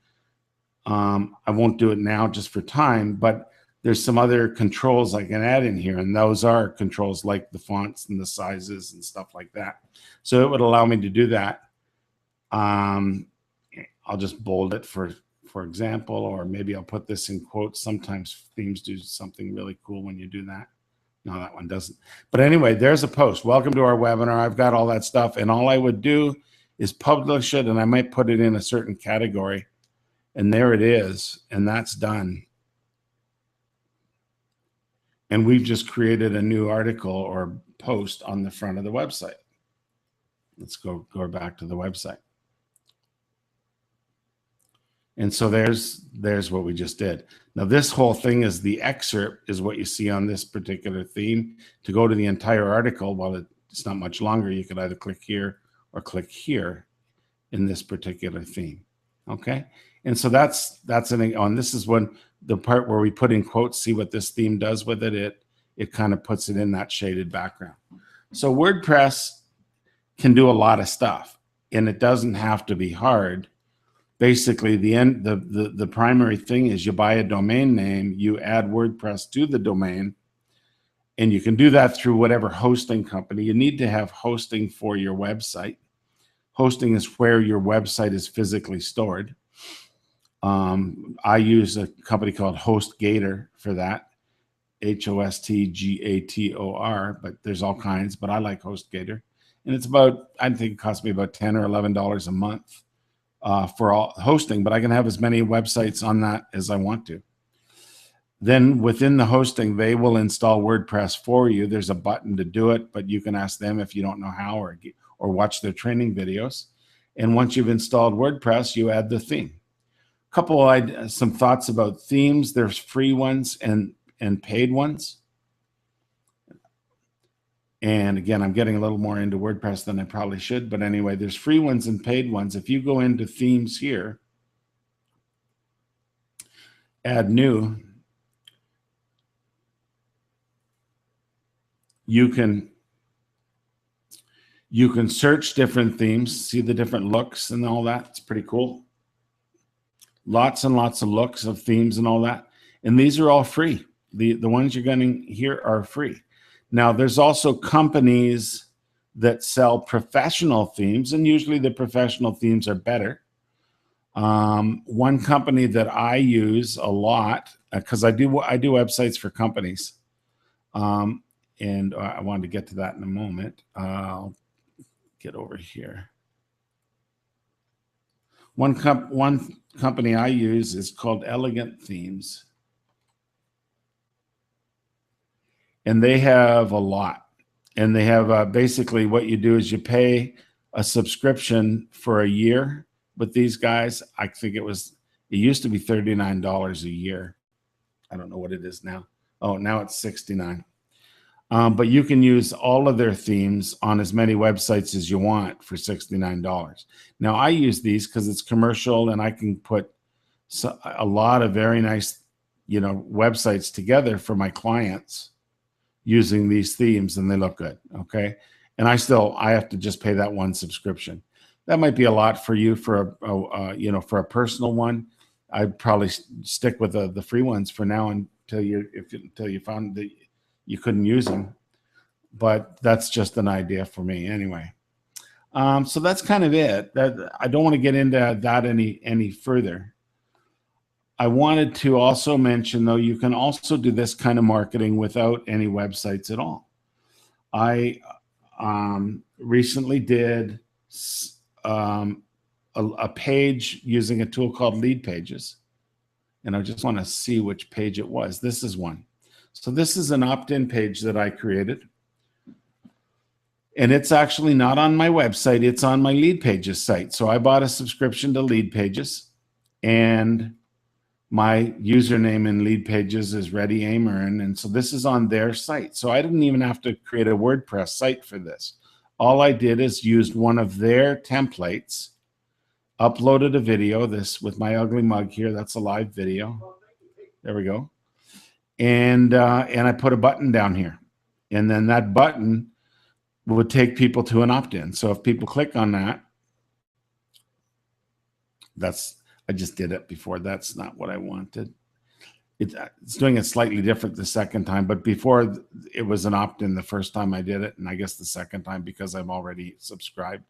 I won't do it now just for time, but there's some other controls I can add in here. And those are controls like the fonts and the sizes and stuff like that. So it would allow me to do that. I'll just bold it for example, or maybe I'll put this in quotes. Sometimes themes do something really cool when you do that. No, that one doesn't. But anyway, there's a post. Welcome to our webinar. I've got all that stuff. And all I would do is publish it, and I might put it in a certain category. And there it is. And that's done. And we've just created a new article or post on the front of the website. Let's go back to the website. And so there's what we just did. Now this whole thing is the excerpt is what you see on this particular theme. To go to the entire article, while it's not much longer, you could either click here or click here in this particular theme. Okay. And so that's and this is when the part where we put in quotes, see what this theme does with it. It kind of puts it in that shaded background. So WordPress can do a lot of stuff, and it doesn't have to be hard. Basically, the primary thing is you buy a domain name, you add WordPress to the domain, and you can do that through whatever hosting company. You need to have hosting for your website. Hosting is where your website is physically stored. I use a company called HostGator for that, HostGator, but there's all kinds, but I like HostGator. And it's about, I think it costs me about $10 or $11 a month for all hosting, but I can have as many websites on that as I want to. Then within the hosting, they will install WordPress for you. There's a button to do it, but you can ask them if you don't know how, or watch their training videos. And once you've installed WordPress, you add the theme. Some thoughts about themes. There's free ones and paid ones. And again, I'm getting a little more into WordPress than I probably should. But anyway, there's free ones and paid ones. If you go into themes here, add new, you can search different themes, see the different looks and all that. It's pretty cool. Lots and lots of looks of themes and all that. And these are all free. The ones you're getting here are free. Now, there's also companies that sell professional themes, and usually the professional themes are better. One company that I use a lot, because I do websites for companies, and I wanted to get to that in a moment. I'll get over here. One company I use is called Elegant Themes. And they have a lot. And they have basically what you do is you pay a subscription for a year with these guys. I think it used to be $39 a year. I don't know what it is now. Oh, now it's $69. But you can use all of their themes on as many websites as you want for $69. Now, I use these because it's commercial, and I can put a lot of very nice, websites together for my clients using these themes, and they look good. Okay. And I have to just pay that one subscription. That might be a lot for you for a personal one. I'd probably stick with the free ones for now until you found that you couldn't use them. But that's just an idea for me anyway. So that's kind of it. I don't want to get into that any further. I wanted to also mention, though, you can also do this kind of marketing without any websites at all. I recently did a page using a tool called Lead Pages. And I just want to see which page it was. This is one. So this is an opt-in page that I created. And it's actually not on my website. It's on my Lead Pages site. So I bought a subscription to Lead Pages. And my username in Lead Pages is Reddy Amern, and so this is on their site. So I didn't even have to create a WordPress site for this. All I did is used one of their templates, uploaded a video, this with my ugly mug here. That's a live video. There we go. And I put a button down here. And then that button would take people to an opt-in. So if people click on that, I just did it before. That's not what I wanted. It's doing it slightly different the second time, but before it was an opt-in the first time I did it, and I guess the second time, because I'm already subscribed,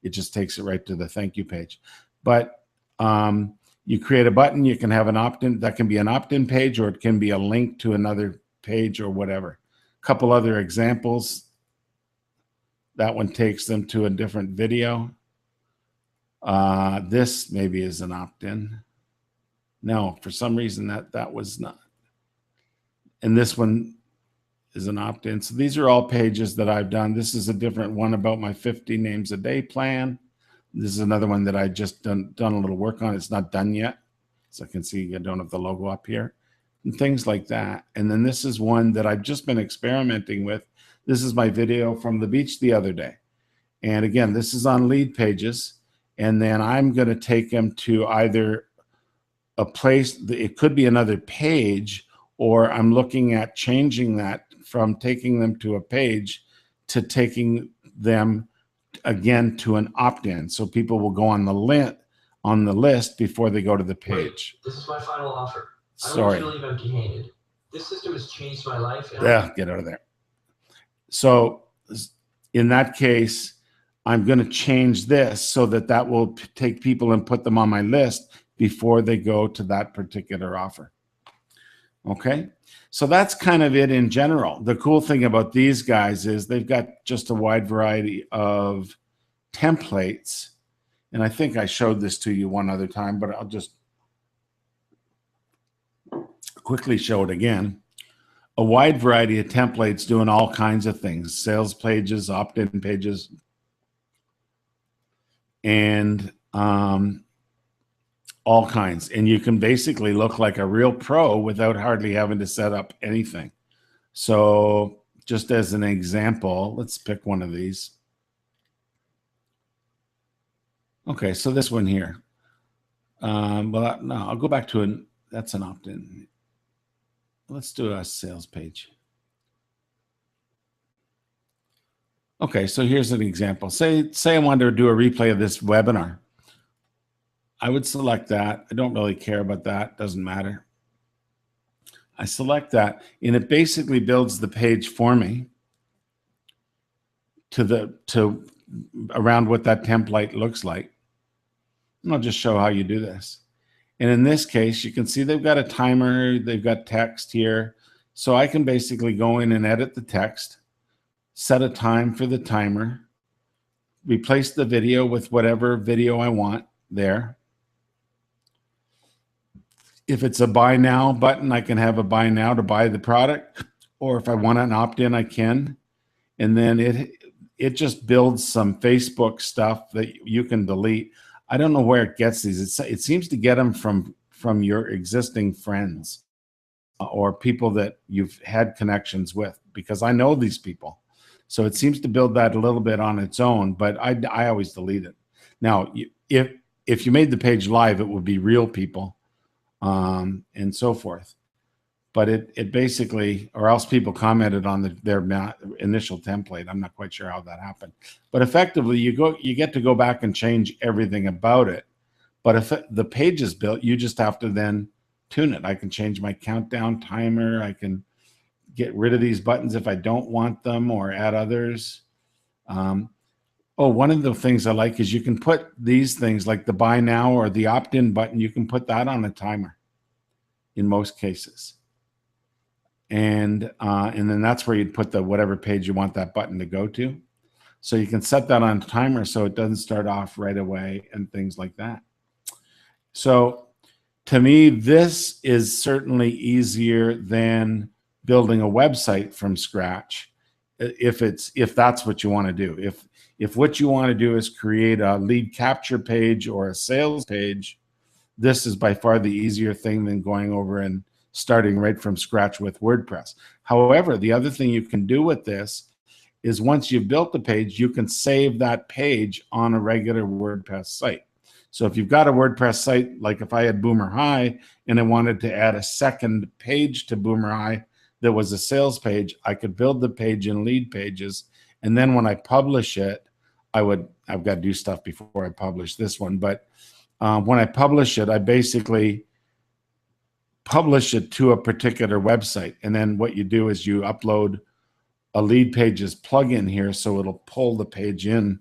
it just takes it right to the thank you page. But you create a button, you can have an opt-in. That can be an opt-in page, or it can be a link to another page or whatever. A couple other examples. That one takes them to a different video. This maybe is an opt-in. No, for some reason that was not. And this one is an opt-in. So these are all pages that I've done. This is a different one about my 50 names a day plan. This is another one that I just done a little work on. It's not done yet. So I can see I don't have the logo up here and things like that. And then this is one that I've just been experimenting with. This is my video from the beach the other day. And again, this is on lead pages. And then I'm going to take them to either a place, it could be another page, or I'm looking at changing that from taking them to a page to taking them again to an opt-in. So people will go on the list before they go to the page. Wait, this is my final offer. Sorry. I don't want to leave empty-handed. This system has changed my life. Yeah, get out of there. So in that case, I'm going to change this so that will take people and put them on my list before they go to that particular offer. Okay, so that's kind of it in general. The cool thing about these guys is they've got just a wide variety of templates. And I think I showed this to you one other time, but I'll just quickly show it again. A wide variety of templates doing all kinds of things, sales pages, opt-in pages, and all kinds. And you can basically look like a real pro without hardly having to set up anything. So just as an example, let's pick one of these. Okay, so this one here. Well, no, I'll go back to that's an opt-in. Let's do a sales page. Okay, so here's an example. Say I wanted to do a replay of this webinar. I would select that. I don't really care about that. Doesn't matter. I select that, and it basically builds the page for me to around what that template looks like. And I'll just show how you do this. And in this case, you can see they've got a timer. They've got text here. So I can basically go in and edit the text, set a time for the timer, replace the video with whatever video I want there. If it's a buy now button, I can have a buy now to buy the product, or if I want an opt-in, I can. And then it just builds some Facebook stuff that you can delete. I don't know where it gets these. It seems to get them from your existing friends or people that you've had connections with, because I know these people. So it seems to build that a little bit on its own, but I always delete it. Now, if you made the page live, it would be real people and so forth. But it basically, or else people commented on their initial template. I'm not quite sure how that happened. But effectively, you get to go back and change everything about it. But if the page is built, you just have to then tune it. I can change my countdown timer. I can get rid of these buttons if I don't want them, or add others. One of the things I like is you can put these things like the buy now or the opt-in button. You can put that on a timer in most cases. And then that's where you'd put the whatever page you want that button to go to. So you can set that on a timer so it doesn't start off right away and things like that. So to me, this is certainly easier than building a website from scratch, if that's what you want to do. If what you want to do is create a lead capture page or a sales page, this is by far the easier thing than going over and starting right from scratch with WordPress. However, the other thing you can do with this is once you've built the page, you can save that page on a regular WordPress site. So if you've got a WordPress site, like if I had Boomer High and I wanted to add a second page to Boomer High that was a sales page, I could build the page in lead pages. And then when I publish it, I've got to do stuff before I publish this one. But when I publish it, I basically publish it to a particular website. And then what you do is you upload a lead pages plugin here, so it'll pull the page in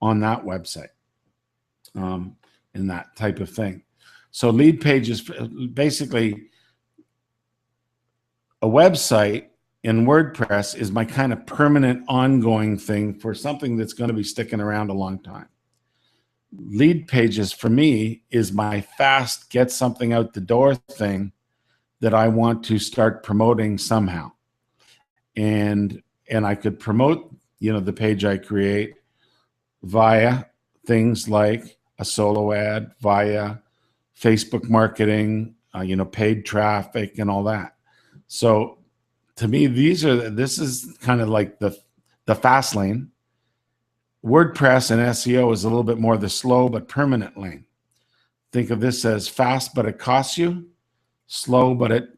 on that website, and that type of thing. So lead pages, basically a website in WordPress is my kind of permanent ongoing thing for something that's going to be sticking around a long time. Lead pages for me is my fast get something out the door thing that I want to start promoting somehow. And I could promote, the page I create via things like a solo ad, via Facebook marketing, paid traffic and all that. So to me, this is kind of like the fast lane. WordPress and SEO is a little bit more the slow but permanent lane. Think of this as fast, but it costs you, slow, but it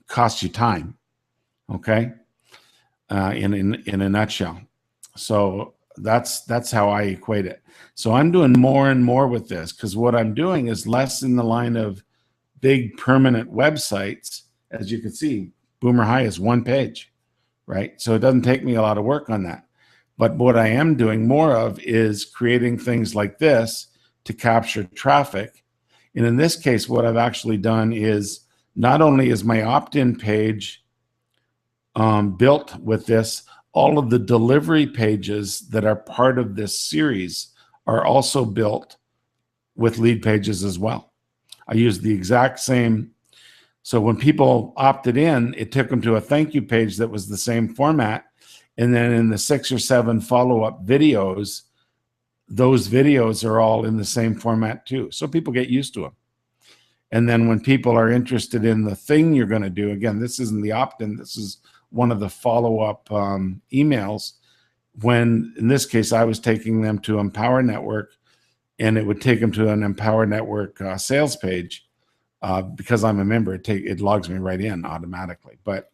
costs you time. Okay. In a nutshell. So that's how I equate it. So I'm doing more and more with this, because what I'm doing is less in the line of big permanent websites. As you can see, Boomer High is one page, right? So it doesn't take me a lot of work on that. But what I am doing more of is creating things like this to capture traffic. And in this case, what I've actually done is not only is my opt-in page built with this, all of the delivery pages that are part of this series are also built with lead pages as well. I use the exact same. So when people opted in, it took them to a thank you page that was the same format. And then in the 6 or 7 follow-up videos, those videos are all in the same format too. So people get used to them. And then when people are interested in the thing you're going to do, again, this isn't the opt-in, this is one of the follow-up emails. When, in this case, I was taking them to Empower Network, and it would take them to an Empower Network sales page. Because I'm a member, it logs me right in automatically. But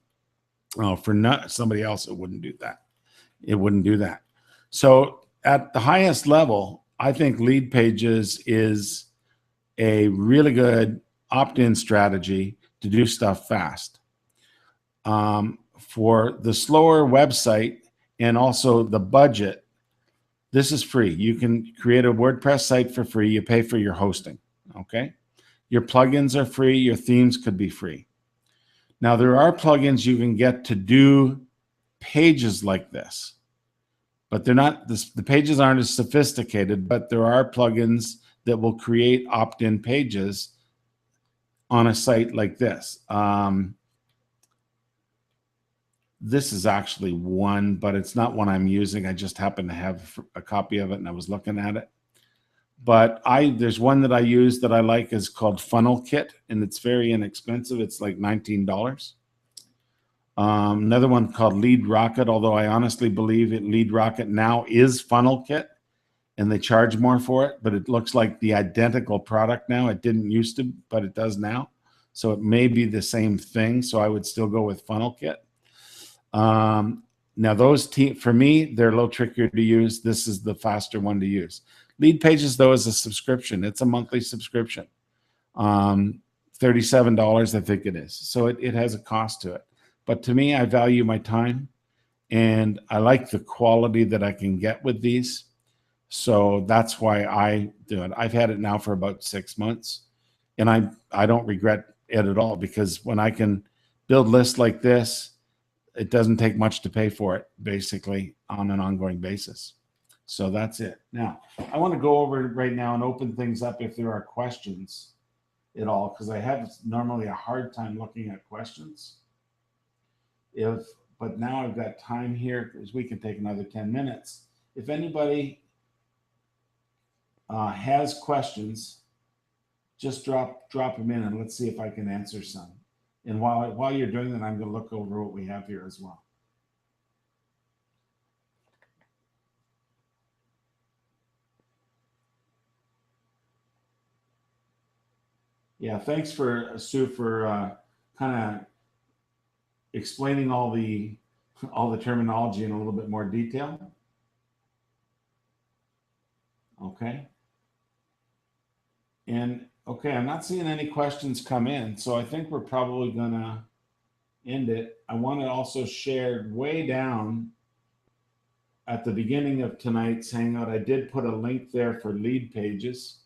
for somebody else, it wouldn't do that. It wouldn't do that. So at the highest level, I think lead pages is a really good opt-in strategy to do stuff fast. For the slower website and also the budget, this is free. You can create a WordPress site for free. You pay for your hosting, okay? Your plugins are free. Your themes could be free. Now, there are plugins you can get to do pages like this, but they're not, the pages aren't as sophisticated, but there are plugins that will create opt-in pages on a site like this. This is actually one, but it's not one I'm using. I just happen to have a copy of it, and I was looking at it. But there's one that I use that I like, is called Funnel Kit, and it's very inexpensive. It's like $19. Another one called Lead Rocket, although I honestly believe Lead Rocket now is Funnel Kit, and they charge more for it, but it looks like the identical product now. It didn't used to, but it does now. So it may be the same thing. So I would still go with Funnel Kit. Now those for me, they're a little trickier to use. This is the faster one to use. Lead Pages, though, is a subscription. It's a monthly subscription. $37, I think it is. So it has a cost to it. But to me, I value my time, and I like the quality that I can get with these. So that's why I do it. I've had it now for about 6 months, and I don't regret it at all, because when I can build lists like this, it doesn't take much to pay for it, basically, on an ongoing basis. So that's it. Now, I want to go over right now and open things up if there are questions at all, because I have normally a hard time looking at questions. But now I've got time here, because we can take another 10 minutes. If anybody has questions, just drop them in, and let's see if I can answer some. And while you're doing that, I'm going to look over what we have here as well. Yeah, thanks for Sue for kind of explaining all the terminology in a little bit more detail. Okay. And okay, I'm not seeing any questions come in, so I think we're probably gonna end it. I want to also share way down at the beginning of tonight's Hangout, I did put a link there for lead pages.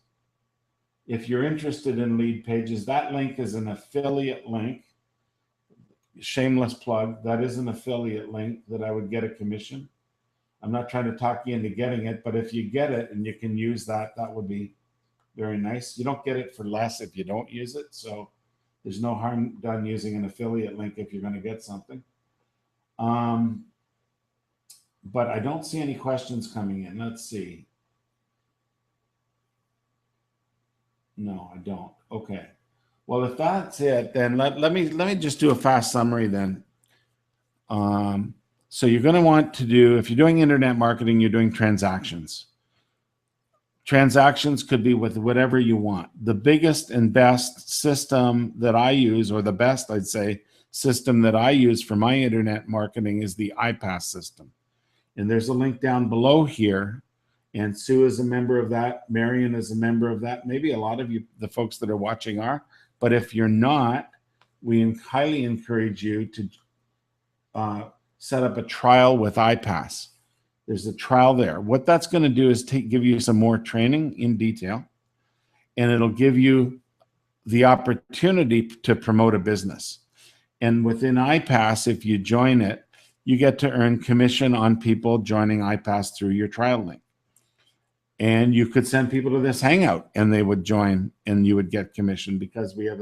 If you're interested in lead pages, that link is an affiliate link. Shameless plug, that is an affiliate link that I would get a commission. I'm not trying to talk you into getting it, but if you get it and you can use that, that would be very nice. You don't get it for less if you don't use it. So there's no harm done using an affiliate link if you're going to get something. But I don't see any questions coming in. Let's see. No, I don't. Okay. Well, if that's it, then let me just do a fast summary then. So you're going to want to do, if you're doing internet marketing, you're doing transactions. Transactions could be with whatever you want. The biggest and best system that I use, or the best, I'd say, system that I use for my internet marketing is the iPass system. And there's a link down below here. And Sue is a member of that. Marion is a member of that. Maybe a lot of you, the folks that are watching, are. But if you're not, we highly encourage you to set up a trial with iPass. There's a trial there. What that's going to do is give you some more training in detail, and it'll give you the opportunity to promote a business. And within iPass, if you join it, you get to earn commission on people joining iPass through your trial link. And you could send people to this hangout and they would join and you would get commission, because we have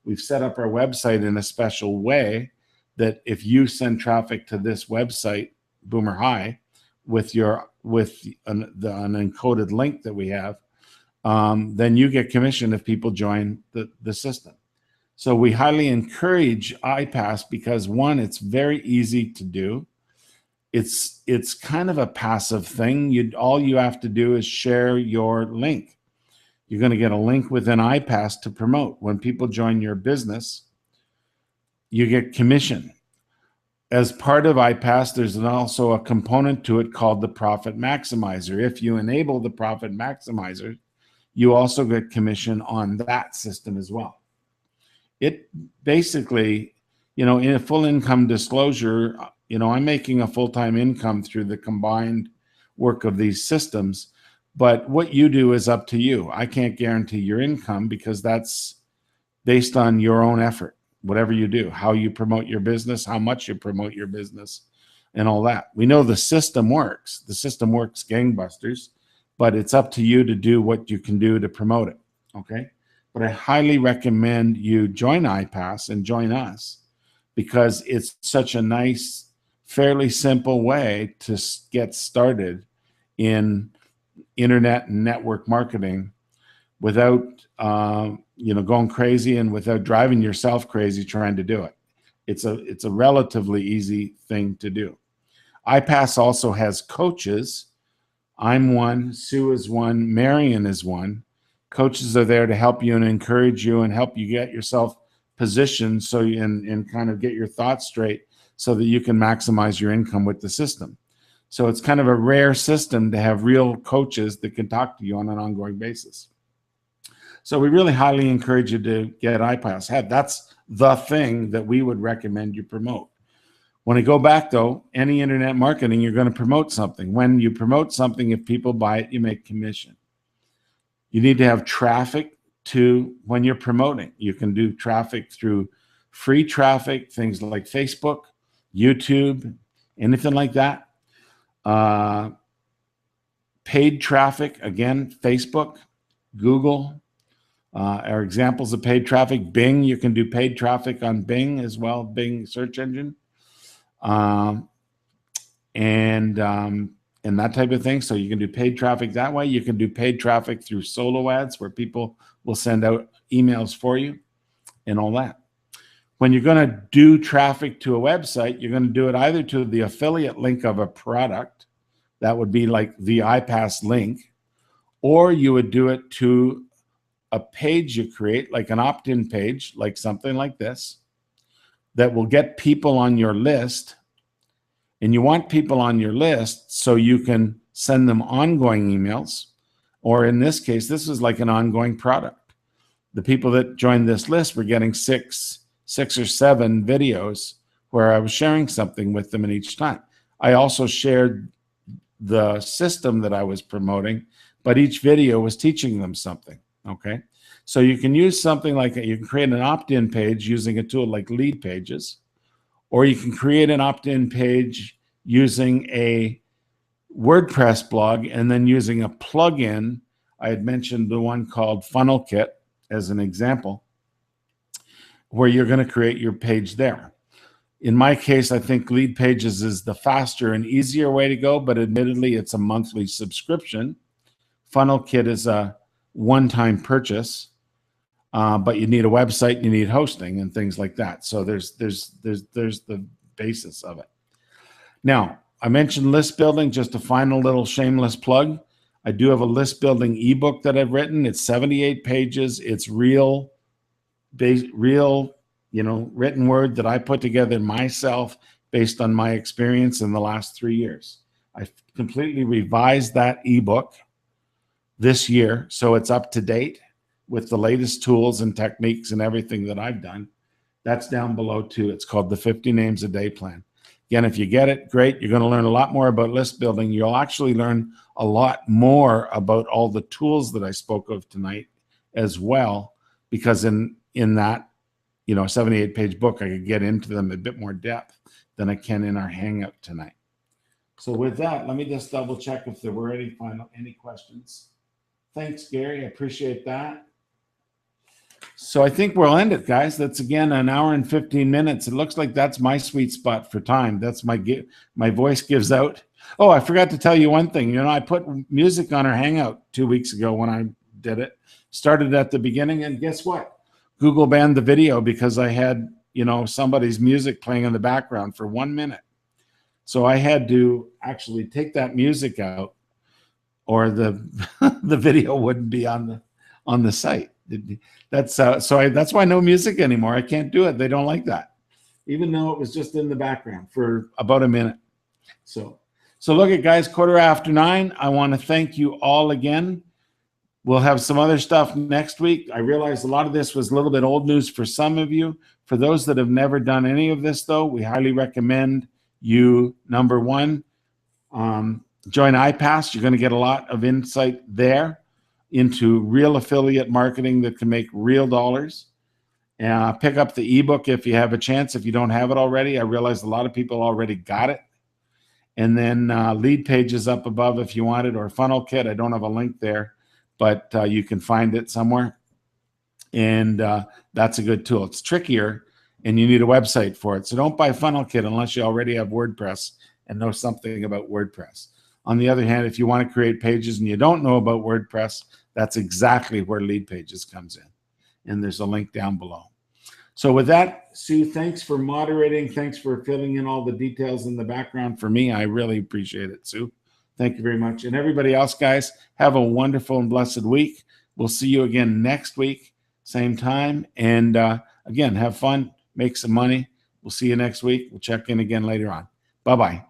we've set up our website in a special way that if you send traffic to this website, Boomer High, with the encoded link that we have, then you get commission if people join the system. So we highly encourage iPass because, one, it's very easy to do. It's kind of a passive thing. All you have to do is share your link. You're going to get a link within iPass to promote. When people join your business, you get commission. As part of iPass, there's also a component to it called the Profit Maximizer. If you enable the Profit Maximizer, you also get commission on that system as well. It basically, in a full income disclosure, I'm making a full-time income through the combined work of these systems, but what you do is up to you. I can't guarantee your income because that's based on your own effort. Whatever you do, how you promote your business, how much you promote your business, and all that. We know the system works. The system works gangbusters, but it's up to you to do what you can do to promote it, okay? But I highly recommend you join iPass and join us because it's such a nice, fairly simple way to get started in internet and network marketing without going crazy and without driving yourself crazy trying to do it. It's a relatively easy thing to do. iPass also has coaches. I'm one, Sue is one, Marion is one. Coaches are there to help you and encourage you and help you get yourself positioned so you and kind of get your thoughts straight so that you can maximize your income with the system. So it's kind of a rare system to have real coaches that can talk to you on an ongoing basis. So we really highly encourage you to get iPass. That's the thing that we would recommend you promote. When I go back, though, any internet marketing, you're going to promote something. When you promote something, if people buy it, you make commission. You need to have traffic when you're promoting. You can do traffic through free traffic, things like Facebook, YouTube, anything like that. Paid traffic, again, Facebook, Google are examples of paid traffic. Bing, you can do paid traffic on Bing as well, Bing search engine, and that type of thing. So you can do paid traffic that way. You can do paid traffic through solo ads where people will send out emails for you and all that. When you're going to do traffic to a website, you're going to do it either to the affiliate link of a product, that would be like the iPass link, or you would do it to a page you create, like an opt-in page, like something like this, that will get people on your list. And you want people on your list so you can send them ongoing emails, or in this case, this is like an ongoing product. The people that joined this list were getting six or seven videos where I was sharing something with them in each time. I also shared the system that I was promoting, but each video was teaching them something, okay? So you can use something like that. You can create an opt-in page using a tool like Lead Pages, or you can create an opt-in page using a WordPress blog and then using a plugin. I had mentioned the one called Funnel Kit as an example, where you're going to create your page there. In my case, I think Lead Pages is the faster and easier way to go, but admittedly, it's a monthly subscription. Funnel Kit is a one-time purchase, but you need a website, you need hosting and things like that. So there's the basis of it. Now, I mentioned list building, just a final little shameless plug. I do have a list building ebook that I've written. It's 78 pages. It's real, written word that I put together myself based on my experience in the last 3 years. I completely revised that ebook this year, so it's up to date with the latest tools and techniques and everything that I've done. That's down below too. It's called the 50 Names a Day Plan. Again, if you get it, great. You're going to learn a lot more about list building. You'll actually learn a lot more about all the tools that I spoke of tonight as well, because in that 78-page book, I could get into them a bit more depth than I can in our hangout tonight. So with that, let me just double check if there were any questions. Thanks, Gary. I appreciate that. So I think we'll end it, guys. That's, again, an hour and 15 minutes. It looks like that's my sweet spot for time. That's my voice gives out. Oh, I forgot to tell you one thing. I put music on our hangout 2 weeks ago when I did it. Started at the beginning, and guess what? Google banned the video because I had, somebody's music playing in the background for 1 minute. So I had to actually take that music out, or the the video wouldn't be on the site. That's that's why no music anymore. I can't do it. They don't like that, even though it was just in the background for about a minute. So look at, guys, 9:15. I want to thank you all again. We'll have some other stuff next week. I realize a lot of this was a little bit old news for some of you. For those that have never done any of this, though, we highly recommend you, number one, join iPass. You're going to get a lot of insight there into real affiliate marketing that can make real dollars. Pick up the ebook if you have a chance. If you don't have it already, I realize a lot of people already got it. And then Lead Pages up above if you want it, or Funnel Kit. I don't have a link there, but you can find it somewhere. And that's a good tool. It's trickier, and you need a website for it. So don't buy Funnel Kit unless you already have WordPress and know something about WordPress. On the other hand, if you want to create pages and you don't know about WordPress, that's exactly where Lead Pages comes in. And there's a link down below. So with that, Sue, thanks for moderating. Thanks for filling in all the details in the background for me. I really appreciate it, Sue. Thank you very much. And everybody else, guys, have a wonderful and blessed week. We'll see you again next week, same time. And again, have fun, make some money. We'll see you next week. We'll check in again later on. Bye-bye.